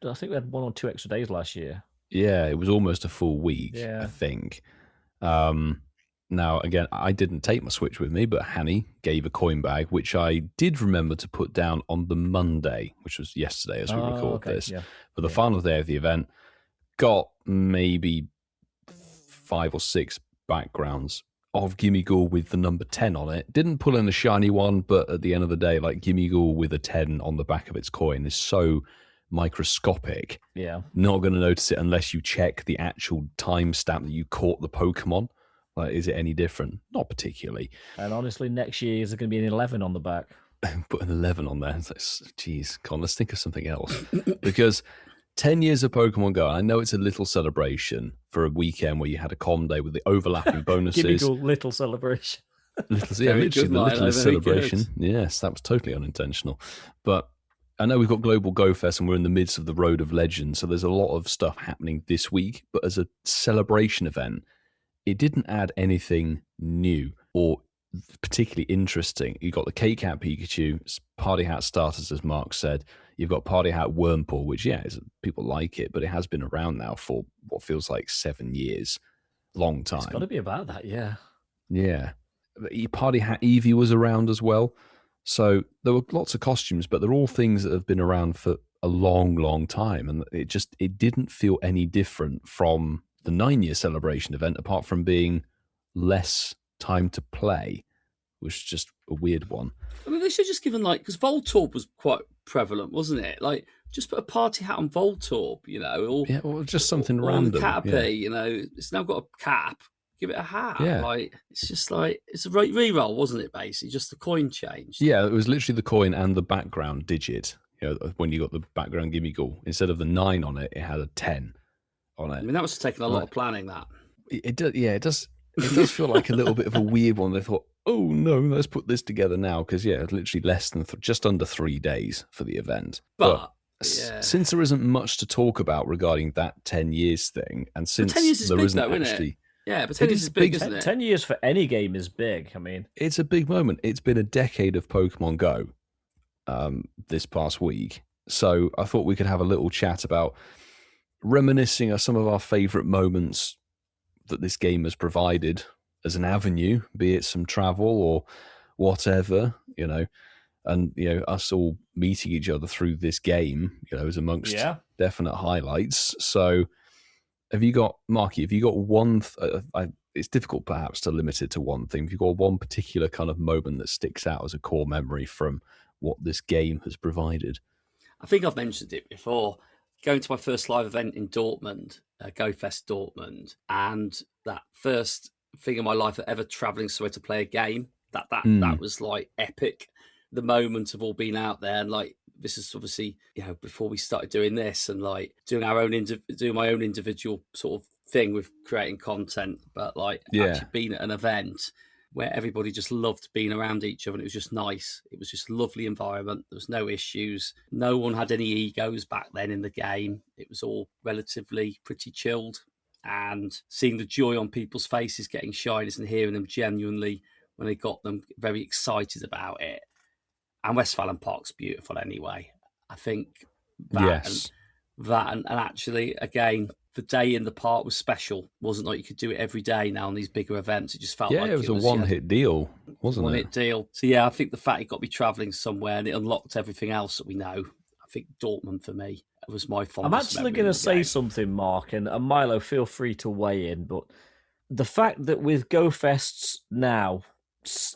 I think we had 1 or 2 extra days last year. Yeah, it was almost a full week, I think. Now, again, I didn't take my Switch with me, but Hanny gave a coin bag, which I did remember to put down on the Monday, which was yesterday as we record this. Yeah. For the final day of the event, got maybe 5 or 6 backgrounds of Gimmighoul with the number 10 on it. Didn't pull in a shiny one, but at the end of the day, like, Gimmighoul with a 10 on the back of its coin is so microscopic. Yeah. Not going to notice it unless you check the actual timestamp that you caught the Pokemon. Like, is it any different? Not particularly. And honestly, next year is going to be an 11 on the back. Put an 11 on there. It's like, geez, Con, let's think of something else. Because 10 years of Pokemon Go, I know it's a little celebration for a weekend where you had a calm day with the overlapping bonuses. Gimmighoul little celebration. Literally the littlest celebration. Yes, that was totally unintentional. But I know we've got Global Go Fest and we're in the midst of the Road of Legends, so there's a lot of stuff happening this week. But as a celebration event, it didn't add anything new or particularly interesting. You've got the Cake Hat Pikachu, Party Hat starters, as Mark said. You've got Party Hat Wurmple, which, people like it, but it has been around now for what feels like 7 years. Long time. It's got to be about that, yeah. Yeah. Party Hat Eevee was around as well. So there were lots of costumes, but they're all things that have been around for a long, long time. And it didn't feel any different from the 9-year celebration event, apart from being less time to play, which is just a weird one. I mean, they should have just given, because Voltorb was quite prevalent, wasn't it? Like, just put a party hat on Voltorb, or just something or random. Caterpie, it's now got a cap. Give it a hat. Yeah. It's just it's a re-roll, wasn't it, basically? Just the coin changed. Yeah, it was literally the coin and the background digit. When you got the background Gimmighoul, instead of the 9 on it, it had a 10 on it. I mean, that was taking a lot of planning, that. It does, it does feel like a little bit of a weird one. They thought, oh no, let's put this together now, because literally less than just under 3 days for the event. But since there isn't much to talk about regarding that 10 years thing, and since 10 years is there big, isn't though, actually, isn't it? Yeah, but 10 years is big, isn't it? 10 years for any game is big. I mean, it's a big moment. It's been a decade of Pokemon Go this past week, so I thought we could have a little chat about reminiscing of some of our favourite moments that this game has provided as an avenue, be it some travel or whatever, and us all meeting each other through this game, is amongst definite highlights. So, Marky, have you got one? It's difficult perhaps to limit it to one thing. Have you got one particular kind of moment that sticks out as a core memory from what this game has provided? I think I've mentioned it before. Going to my first live event in Dortmund, GoFest Dortmund, and that first thing in my life of ever travelling somewhere to play a game, that was epic. The moment of all being out there, and this is obviously before we started doing this and doing my own individual sort of thing with creating content, but actually being at an event where everybody just loved being around each other, and it was just nice. It was just a lovely environment. There was no issues. No one had any egos back then in the game. It was all relatively pretty chilled, and seeing the joy on people's faces getting shinies and hearing them genuinely when they got them very excited about it. And Westfalen Park's beautiful anyway. I think that and actually, again, the day in the park was special. It wasn't like you could do it every day now on these bigger events. It just felt like it was a one-hit deal, wasn't it? One-hit deal. So, I think the fact it got me travelling somewhere and it unlocked everything else that we know. I think Dortmund, for me, was my fondest I'm actually going to say something, Mark, and Milo, feel free to weigh in, but the fact that with GoFests now,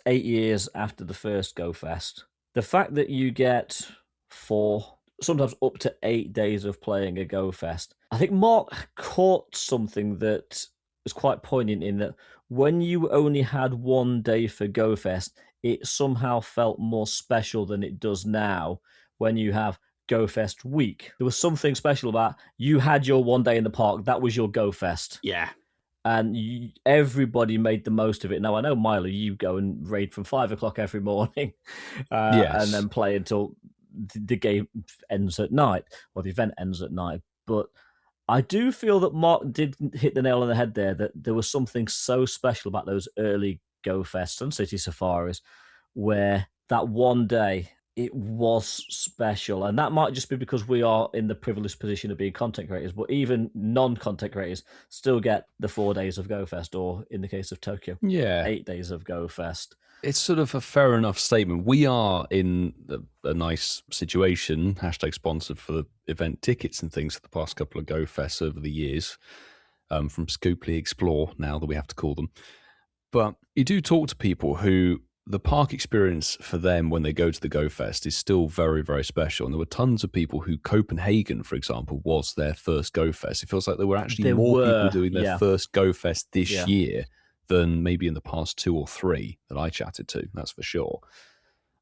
8 years after the first GoFest, the fact that you get 4 sometimes up to 8 days of playing a Go Fest. I think Mark caught something that was quite poignant in that when you only had 1 day for Go Fest, it somehow felt more special than it does now when you have Go Fest week. There was something special about you had your 1 day in the park, that was your Go Fest. Yeah. And everybody made the most of it. Now, I know, Milo, you go and raid from 5 o'clock every morning and then play until the game ends at night, or the event ends at night. But I do feel that Mark did hit the nail on the head there, that there was something so special about those early Go Fests and City Safaris, where that 1 day, it was special. And that might just be because we are in the privileged position of being content creators, but even non-content creators still get the 4 days of Go Fest, or in the case of Tokyo, 8 days of Go Fest. It's sort of a fair enough statement. We are in a nice situation, hashtag sponsored, for the event tickets and things for the past couple of Go Fests over the years, from Scooply Explore, now that we have to call them. But you do talk to people who the park experience for them when they go to the Go Fest is still very, very special. And there were tons of people who Copenhagen, for example, was their first Go Fest. It feels like there were actually people doing their first Go Fest this year than maybe in the past 2 or 3 that I chatted to, that's for sure.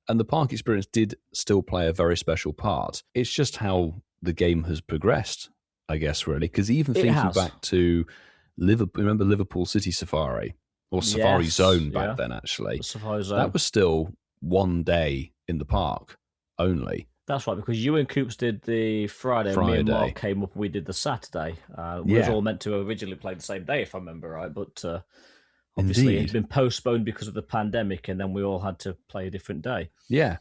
And the park experience did still play a very special part. It's just how the game has progressed, I guess, really. Because even thinking back to Liverpool, remember Liverpool City Safari? Or Safari Zone back then, actually. The Safari Zone. That was still 1 day in the park only. That's right, because you and Coops did the Friday. Me and Mark came up, we did the Saturday. We were all meant to originally play the same day, if I remember right, but obviously it's been postponed because of the pandemic, and then we all had to play a different day. Yeah,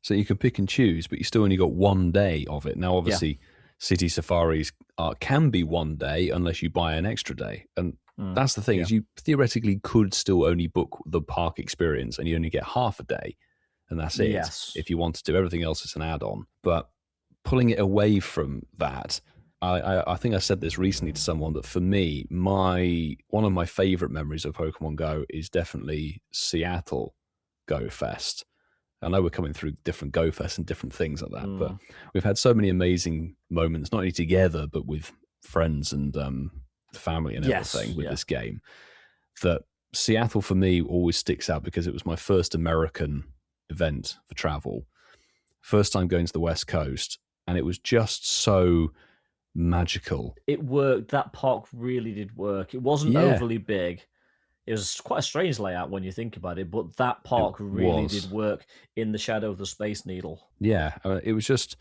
so you could pick and choose, but you still only got 1 day of it. Now, obviously, City Safaris can be 1 day unless you buy an extra day, and that's the thing, is you theoretically could still only book the park experience and you only get half a day, and that's it. If you want to do everything else, it's an add-on. But pulling it away from that, I think I said this recently to someone, that for me, one of my favorite memories of Pokemon Go is definitely Seattle Go Fest. I know we're coming through different Go Fests and different things like that, but we've had so many amazing moments, not only together, but with friends and family and everything with this game, that Seattle for me always sticks out because it was my first American event for travel, first time going to the West Coast, and it was just so magical. It worked. That park really did work. It wasn't overly big. It was quite a strange layout when you think about it, but that park really did work in the shadow of the Space Needle. It was just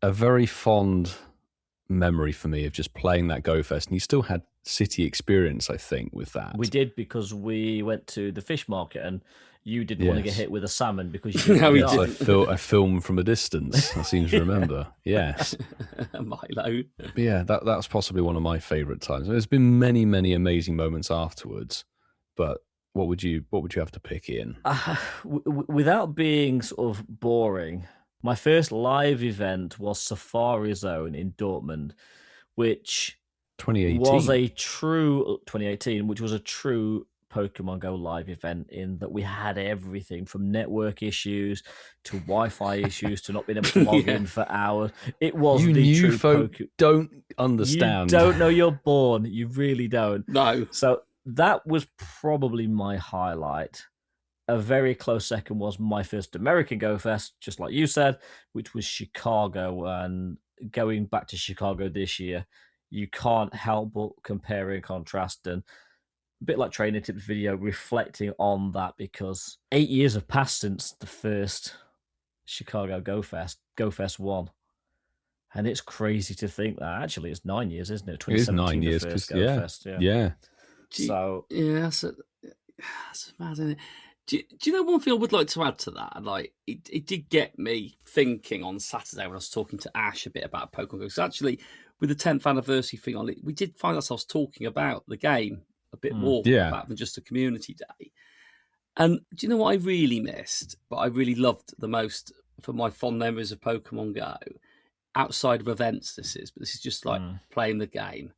a very fond memory for me of just playing that Go Fest, and you still had city experience, I think, with that. We did, because we went to the fish market and you didn't want to get hit with a salmon because you didn't. I filmed from a distance, I seem to remember. Yes. Milo. Yeah, that's possibly one of my favourite times. There's been many, many amazing moments afterwards, but what would you have to pick in? Without being sort of boring, my first live event was Safari Zone in Dortmund, which 2018 was a true Pokemon Go live event, in that we had everything from network issues to Wi-Fi issues to not being able to log in for hours. It was true folk don't understand. You don't know you're born. You really don't. No. So that was probably my highlight. A very close second was my first American Go Fest, just like you said, which was Chicago. And going back to Chicago this year, you can't help but compare and contrast. And a bit like Training Tips video, reflecting on that, because 8 years have passed since the first Chicago Go Fest 1. And it's crazy to think that actually it's 9 years, isn't it? 2017, it is 9 years, because Fest. So that's mad, isn't it? Do you know one thing I would like to add to that? Like, it did get me thinking on Saturday when I was talking to Ash a bit about Pokemon Go. Because actually, with the 10th anniversary thing on it, we did find ourselves talking about the game a bit more about than just a community day. And do you know what I really missed, but I really loved the most for my fond memories of Pokemon Go, outside of events but this is just like playing the game,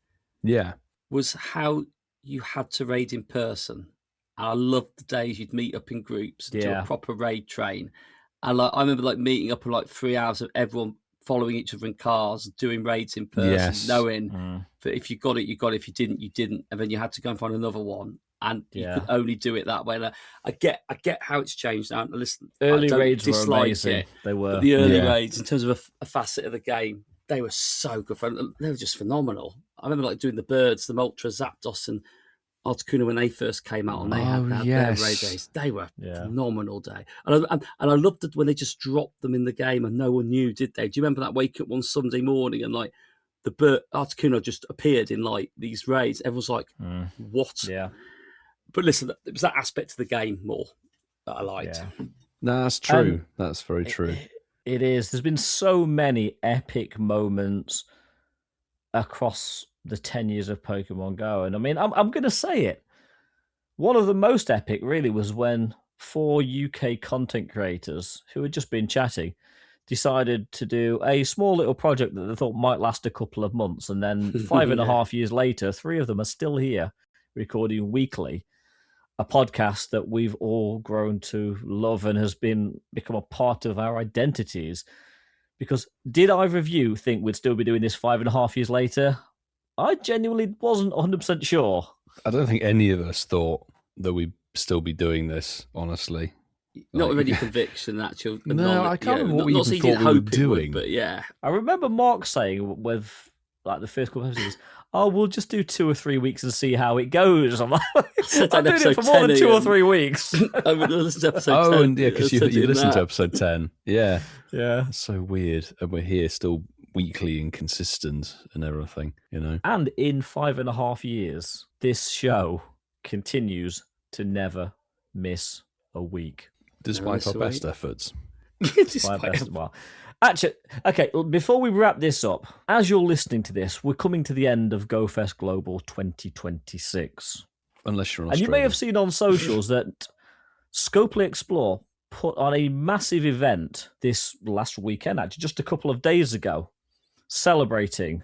was how you had to raid in person. I loved the days you'd meet up in groups and do a proper raid train. And I remember meeting up for 3 hours of everyone following each other in cars, doing raids in person, knowing that if you got it, you got it. If you didn't, you didn't. And then you had to go and find another one. And you could only do it that way. And I get how it's changed now. Listen, early raids were amazing. They were. But the early raids, in terms of a facet of the game, they were so good. They were just phenomenal. I remember doing the birds, the Moltres, Zapdos, and Articuno when they first came out, and they had their raid days. They were phenomenal day. And I loved it when they just dropped them in the game and no one knew, did they? Do you remember that wake up one Sunday morning and the bird Articuno just appeared in these raids? Everyone's like, what? Yeah. But listen, it was that aspect of the game more that I liked. Yeah. No, that's true. That's very true. It is. There's been so many epic moments across the 10 years of Pokemon Go. And I mean, I'm going to say it. One of the most epic really was when 4 UK content creators who had just been chatting decided to do a small little project that they thought might last a couple of months. And then 5.5 years later, 3 of them are still here recording weekly. A podcast that we've all grown to love and has become a part of our identities. Because did either of you think we'd still be doing this 5.5 years later? I genuinely wasn't 100% sure. I don't think any of us thought that we'd still be doing this, honestly. Not with any conviction, actually. No, I can't remember what we even thought we were doing. But yeah. I remember Mark saying with the first couple of episodes, we'll just do 2 or 3 weeks and see how it goes. I'm like, I'm doing it for more than 2 or 3 weeks. I would listen to episode 10. Oh, and because you listened to episode 10. Yeah. Yeah. That's so weird. And we're here still weekly and consistent and everything, And in 5.5 years, this show continues to never miss a week. Despite our best efforts. Actually, okay, before we wrap this up, as you're listening to this, we're coming to the end of GoFest Global 2026. Unless you're in Australia. And you may have seen on socials that Scopely Explore put on a massive event this last weekend, actually, just a couple of days ago, celebrating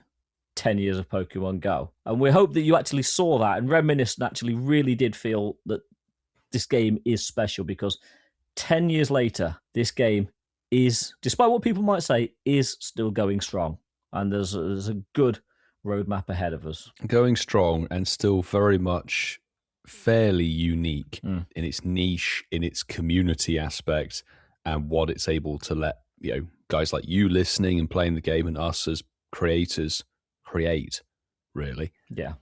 10 years of Pokemon Go. And we hope that you actually saw that and Reminiscent actually really did feel that this game is special because 10 years later, this game is, despite what people might say, is still going strong. And there's a good roadmap ahead of us. Going strong and still very much fairly unique in its niche, in its community aspect, and what it's able to let guys like you listening and playing the game and us as creators create, really. Yeah.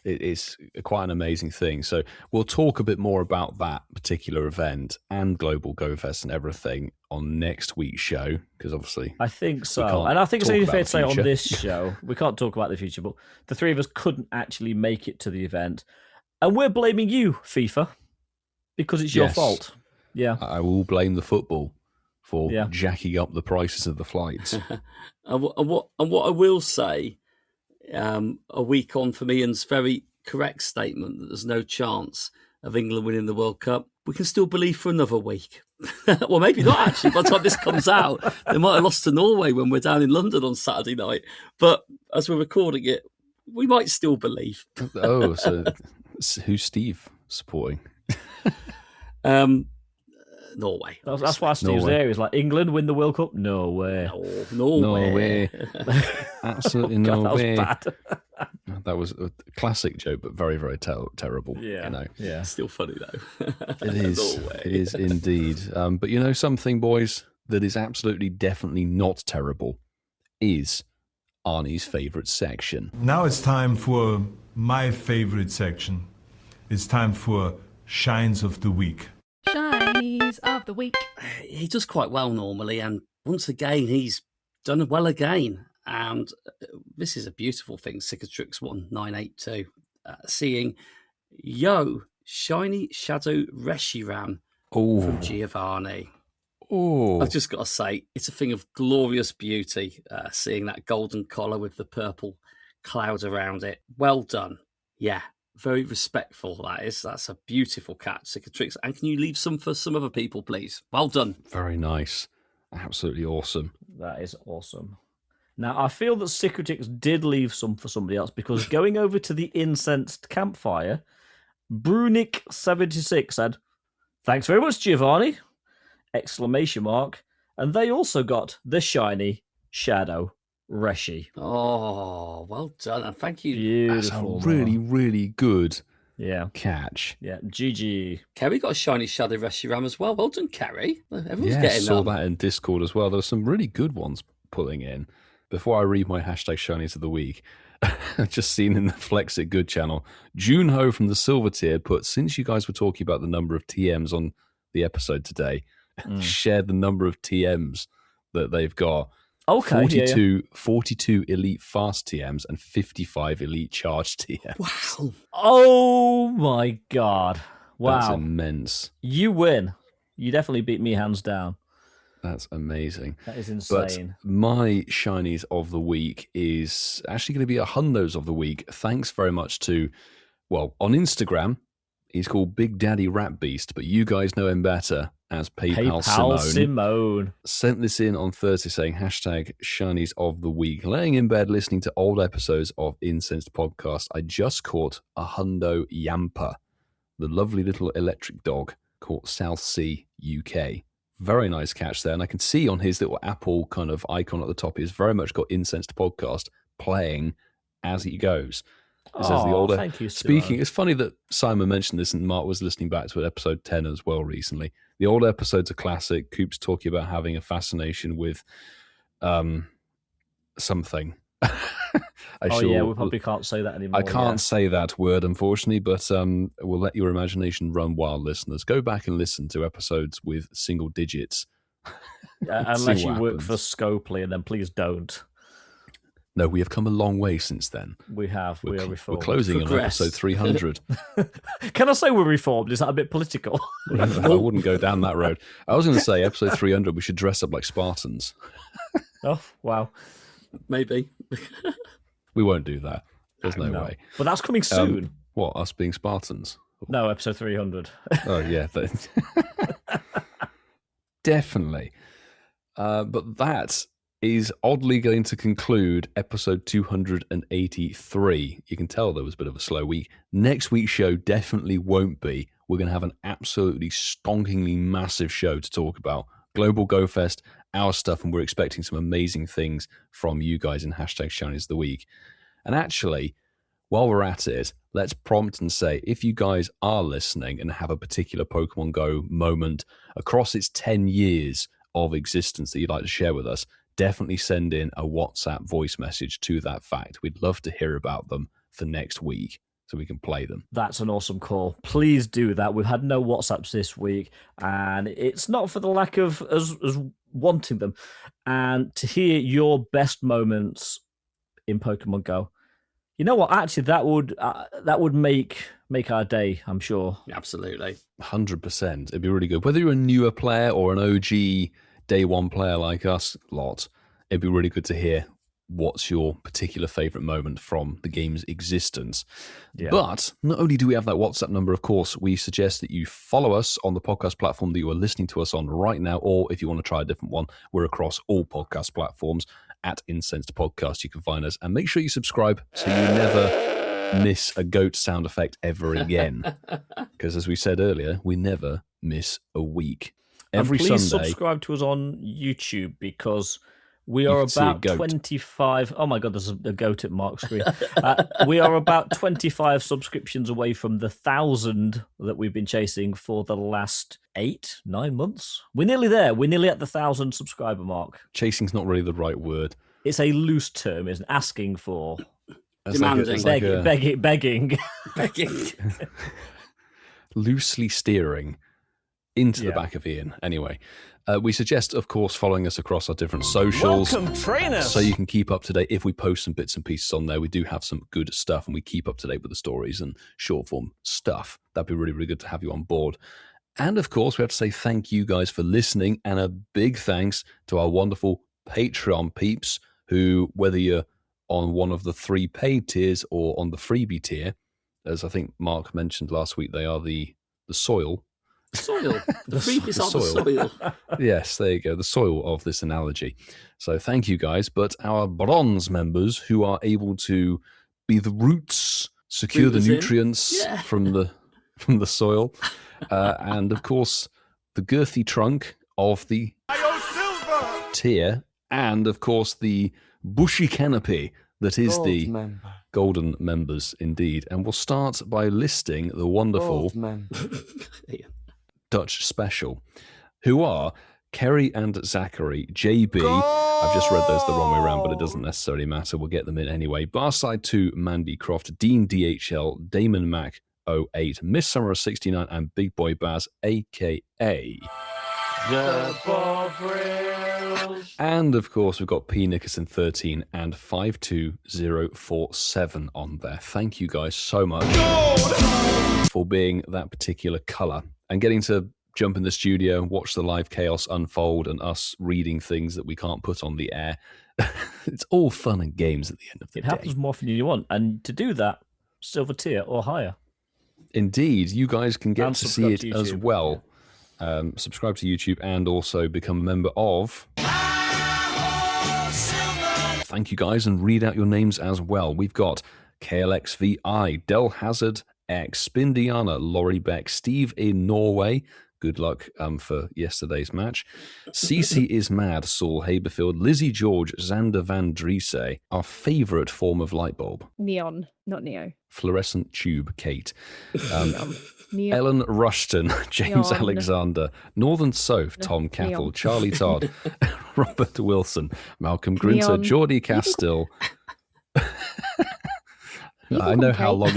It's quite an amazing thing. So we'll talk a bit more about that particular event and Global Go Fest and everything on next week's show, because obviously I think so. And I think it's only fair to say on this show, we can't talk about the future, but the 3 of us couldn't actually make it to the event. And we're blaming you, FIFA, because it's your fault. Yeah. I will blame the football for jacking up the prices of the flights. and what I will say, a week on from Ian's very correct statement that there's no chance of England winning the World Cup, we can still believe for another week. Well, maybe not, actually. By the time this comes out, they might have lost to Norway when we're down in London on Saturday night. But as we're recording it, we might still believe. Oh, so who's Steve supporting? Norway. That's why Steve's there. He's like, England win the World Cup? No way. No way. Absolutely no way. That was bad. That was a classic joke, but very, very terrible. Yeah. Yeah. Still funny, though. It is. It is indeed. But something, boys, that is absolutely definitely not terrible is Arnie's favourite section. Now it's time for my favorite section. It's time for Shines of the Week. Shinies of the week. He does quite well normally, and once again, he's done well again. And this is a beautiful thing, Cicatrix 1982, seeing Shiny Shadow Reshiram from Giovanni. Oh, I've just got to say, it's a thing of glorious beauty, seeing that golden collar with the purple cloud around it. Well done. Yeah, very respectful, that is. That's a beautiful catch, Cicatrix. And can you leave some for some other people, please? Well done. Very nice. Absolutely awesome. That is awesome. Now, I feel that Cicatrix did leave some for somebody else because going over to the incensed campfire, Brunick76 said, "Thanks very much, Giovanni!" ! And they also got the shiny Shadow, Reshi. Oh, well done. And thank you. Beautiful. That's a really, really good catch. Yeah, GG. Kerry got a shiny Shadow Reshiram as well. Well done, Kerry. Everyone's Yeah, getting saw them. that in Discord as well. There were some really good ones pulling in. Before I read my hashtag shinies of the week, I've just seen in the Flex It Good channel, Junho from the Silver Tier put, since you guys were talking about the number of TMs on the episode today, shared the number of TMs that they've got. Okay, 42 elite fast TMs and 55 elite charge TMs. Wow. Oh my god. Wow. That's immense. You win. You definitely beat me hands down. That's amazing. That is insane. But my shinies of the week is actually going to be a hundos of the week. Thanks very much to, well, on Instagram, he's called Big Daddy Rap Beast, but you guys know him better as PayPal Simone. Sent this in on Thursday saying hashtag shinies of the week. Laying in bed listening to old episodes of Incensed Podcast, I just caught a hundo Yamper, the lovely little electric dog called South Sea UK. Very nice catch there. And I can see on his little Apple kind of icon at the top, he's very much got Incensed Podcast playing as he goes. It says the older. Thank you, Speaking, it's funny that Simon mentioned this and Mark was listening back to episode 10 as well recently. The older episodes are classic. Coop's talking about having a fascination with something. We probably can't say that anymore. I can't say that word, unfortunately, but we'll let your imagination run wild, listeners. Go back and listen to episodes with single digits. Unless you work for Scopely, and then please don't. No, we have come a long way since then. We have. We are reformed. We're closing on episode 300. Can I say we're reformed? Is that a bit political? I wouldn't go down that road. I was going to say episode 300, we should dress up like Spartans. Oh, wow. Maybe. We won't do that. There's no way. But that's coming soon. What, us being Spartans? No, episode 300. Oh, yeah. Definitely. But that is oddly going to conclude episode 283. You can tell there was a bit of a slow week. Next week's show definitely won't be. We're going to have an absolutely stonkingly massive show to talk about. Global Go Fest, our stuff, and we're expecting some amazing things from you guys in hashtag Shinies of the Week. And actually, while we're at it, let's prompt and say, if you guys are listening and have a particular Pokemon Go moment across its 10 years of existence that you'd like to share with us, definitely send in a WhatsApp voice message to that fact. We'd love to hear about them for next week so we can play them. That's an awesome call. Please do that. We've had no WhatsApps this week, and it's not for the lack of us wanting them. And to hear your best moments in Pokemon Go, you know what? Actually, that would make our day, I'm sure. Absolutely. 100%. It'd be really good. Whether you're a newer player or an OG day one player like us lot, it'd be really good to hear what's your particular favorite moment from the game's existence. Yeah. But not only do we have that WhatsApp number, of course, we suggest that you follow us on the podcast platform that you are listening to us on right now, or if you want to try a different one, we're across all podcast platforms at Incensed Podcast. You can find us, and make sure you subscribe so you never miss a goat sound effect ever again. Because as we said earlier, we never miss a week. Every and please Sunday, subscribe to us on YouTube, because we are about 25. Oh my God, there's a goat at Mark's screen. We are about 25 subscriptions away from the 1,000 that we've been chasing for the last 8-9 months. We're nearly there. We're nearly at the 1,000 subscriber mark. Chasing's not really the right word. It's a loose term, isn't it? Asking for. Demanding. Begging. Loosely steering into the back of Ian. Anyway, we suggest, of course, following us across our different socials. Welcome, trainers! So you can keep up to date. If we post some bits and pieces on there, we do have some good stuff, and we keep up to date with the stories and short form stuff. That'd be really, really good to have you on board. And of course, we have to say thank you guys for listening, and a big thanks to our wonderful Patreon peeps who, whether you're on one of the 3 paid tiers or on the freebie tier, as I think Mark mentioned last week, they are the soil. Soil. The freebies are the soil. Yes, there you go. The soil of this analogy. So thank you guys. But our bronze members who are able to be the roots, secure the nutrients from the soil, and of course the girthy trunk of the tier, and of course the bushy canopy that is the golden members indeed. And we'll start by listing the wonderful Dutch special, who are Kerry and Zachary, JB. I've just read those the wrong way around, but it doesn't necessarily matter. We'll get them in anyway. Barside 2, Mandy Croft, Dean DHL, Damon Mac 08, Miss Summer 69, and Big Boy Baz, a.k.a. The Bob Reels. And of course, we've got P. Nickerson 13 and 52047 on there. Thank you guys so much for being that particular colour and getting to jump in the studio, watch the live chaos unfold, and us reading things that we can't put on the air. It's all fun and games at the end of the day. It happens more often than you want, and to do that, silver tier or higher. Indeed, you guys can get And to see it subscribe to as YouTube. well. Subscribe to YouTube and also become a member of... Thank you guys, and read out your names as well. We've got KLXVI, Del Hazard X, Spindiana, Laurie Beck, Steve in Norway. Good luck for yesterday's match. CC is mad, Saul Haberfield, Lizzie George, Xander Van Driese, our favourite form of light bulb. Neon, not Neo. Fluorescent tube, Kate. Neon. Ellen Rushton, James Neon. Alexander, Northern Soph, Tom Cattle, Neon. Charlie Todd, Robert Wilson, Malcolm Grinter, Neon. Geordie Castill. I know how long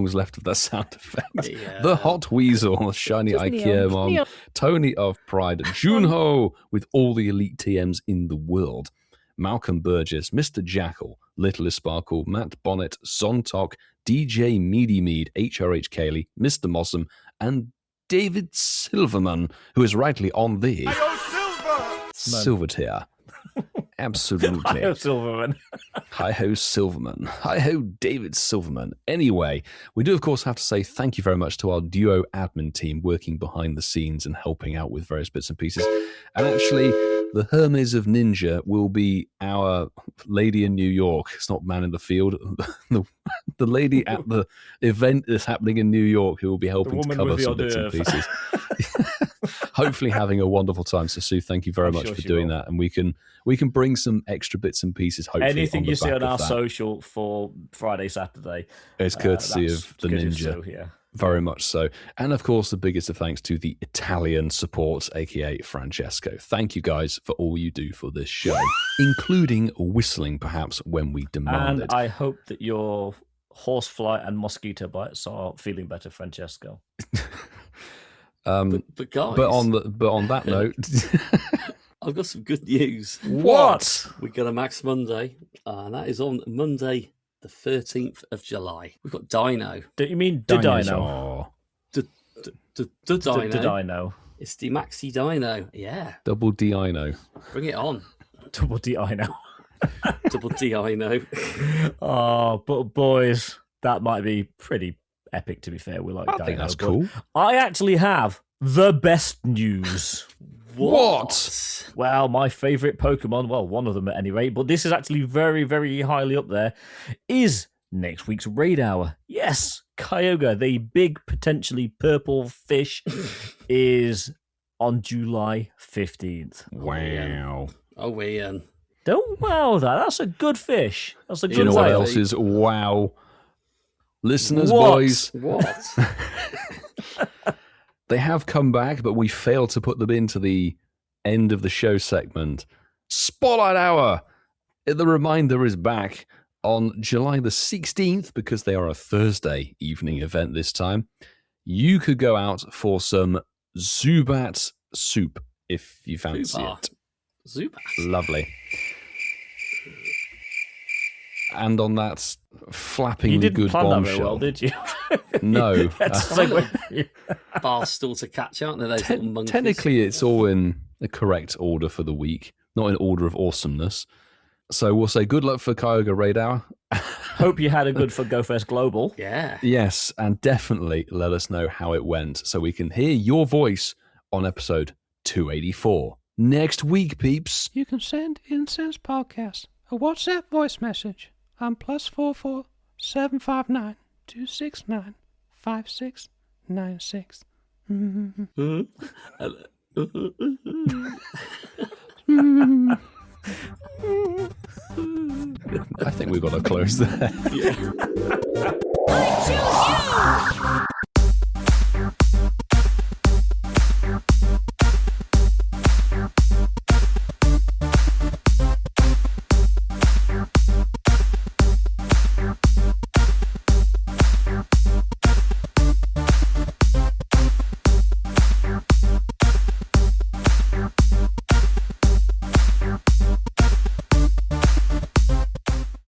is left of that sound effect. Yeah. The Hot Weasel, Shiny Just IKEA Neon. Mom, Neon. Tony of Pride, Junho with all the elite TMs in the world, Malcolm Burgess, Mr. Jackal, Littlest Sparkle, Matt Bonnet, Zontok, DJ Meaty Mead, HRH Cayley, Mr. Mossum, and David Silverman, who is rightly on the silver tier. Absolutely. Hi-ho, Silverman. Hi-ho, Silverman. Hi-ho, David Silverman. Anyway, we do, of course, have to say thank you very much to our duo admin team working behind the scenes and helping out with various bits and pieces. And actually, the Hermes of Ninja will be our lady in New York. It's not man in the field. The lady at the event that's happening in New York who will be helping to cover some bits and pieces. Hopefully having a wonderful time. So, Sue, thank you very much for doing that. And we can bring some extra bits and pieces, hopefully. Anything on the you see back on of our that. social for Friday, Saturday. It's courtesy that's of the good if Ninja. so, yeah. Very much so. And of course, the biggest of thanks to the Italian support, aka Francesco. Thank you guys for all you do for this show, including whistling perhaps when we demand And it. I hope that your horsefly and mosquito bites are feeling better, Francesco. But guys, But on that note, I've got some good news. What? We got a Max Monday, and that is on Monday, the 13th of July. We've got Dino. Do you mean Dino? Dinosaur. Dino. Dino. It's the Maxi Dino. Yeah. Double Dino. Bring it on. Double Dino. Double Dino. Oh, but boys, that might be pretty epic, to be fair. We like I Dino, think that's but cool. I actually have the best news. What? Well, my favourite Pokemon, well, one of them at any rate, but this is actually very, very highly up there, is next week's Raid Hour. Yes, Kyogre, the big, potentially purple fish, is on July 15th. Wow. Oh, Ian. Don't wow that. That's a good fish. That's a good You know what whale. else is wow? Listeners, What? boys. What? They have come back, but we failed to put them into the end of the show segment. Spotlight Hour! The reminder is back on July the 16th, because they are a Thursday evening event this time. You could go out for some Zubat soup if you fancy Zubat. it. Zubat. Lovely. And on that flappingly You didn't good plan that bombshell. very well, did you? No. That's a segue. Bar still to catch, aren't they? Those little monkeys. Technically, it's all in the correct order for the week, not in order of awesomeness. So we'll say good luck for Kyogre Raid Hour. Hope you had a good for Go First Global. Yeah. Yes, and definitely let us know how it went so we can hear your voice on episode 284. Next week, peeps. You can send Incense Podcast a WhatsApp voice message on +44 759 269 5696. I think we've got to close there. Yeah.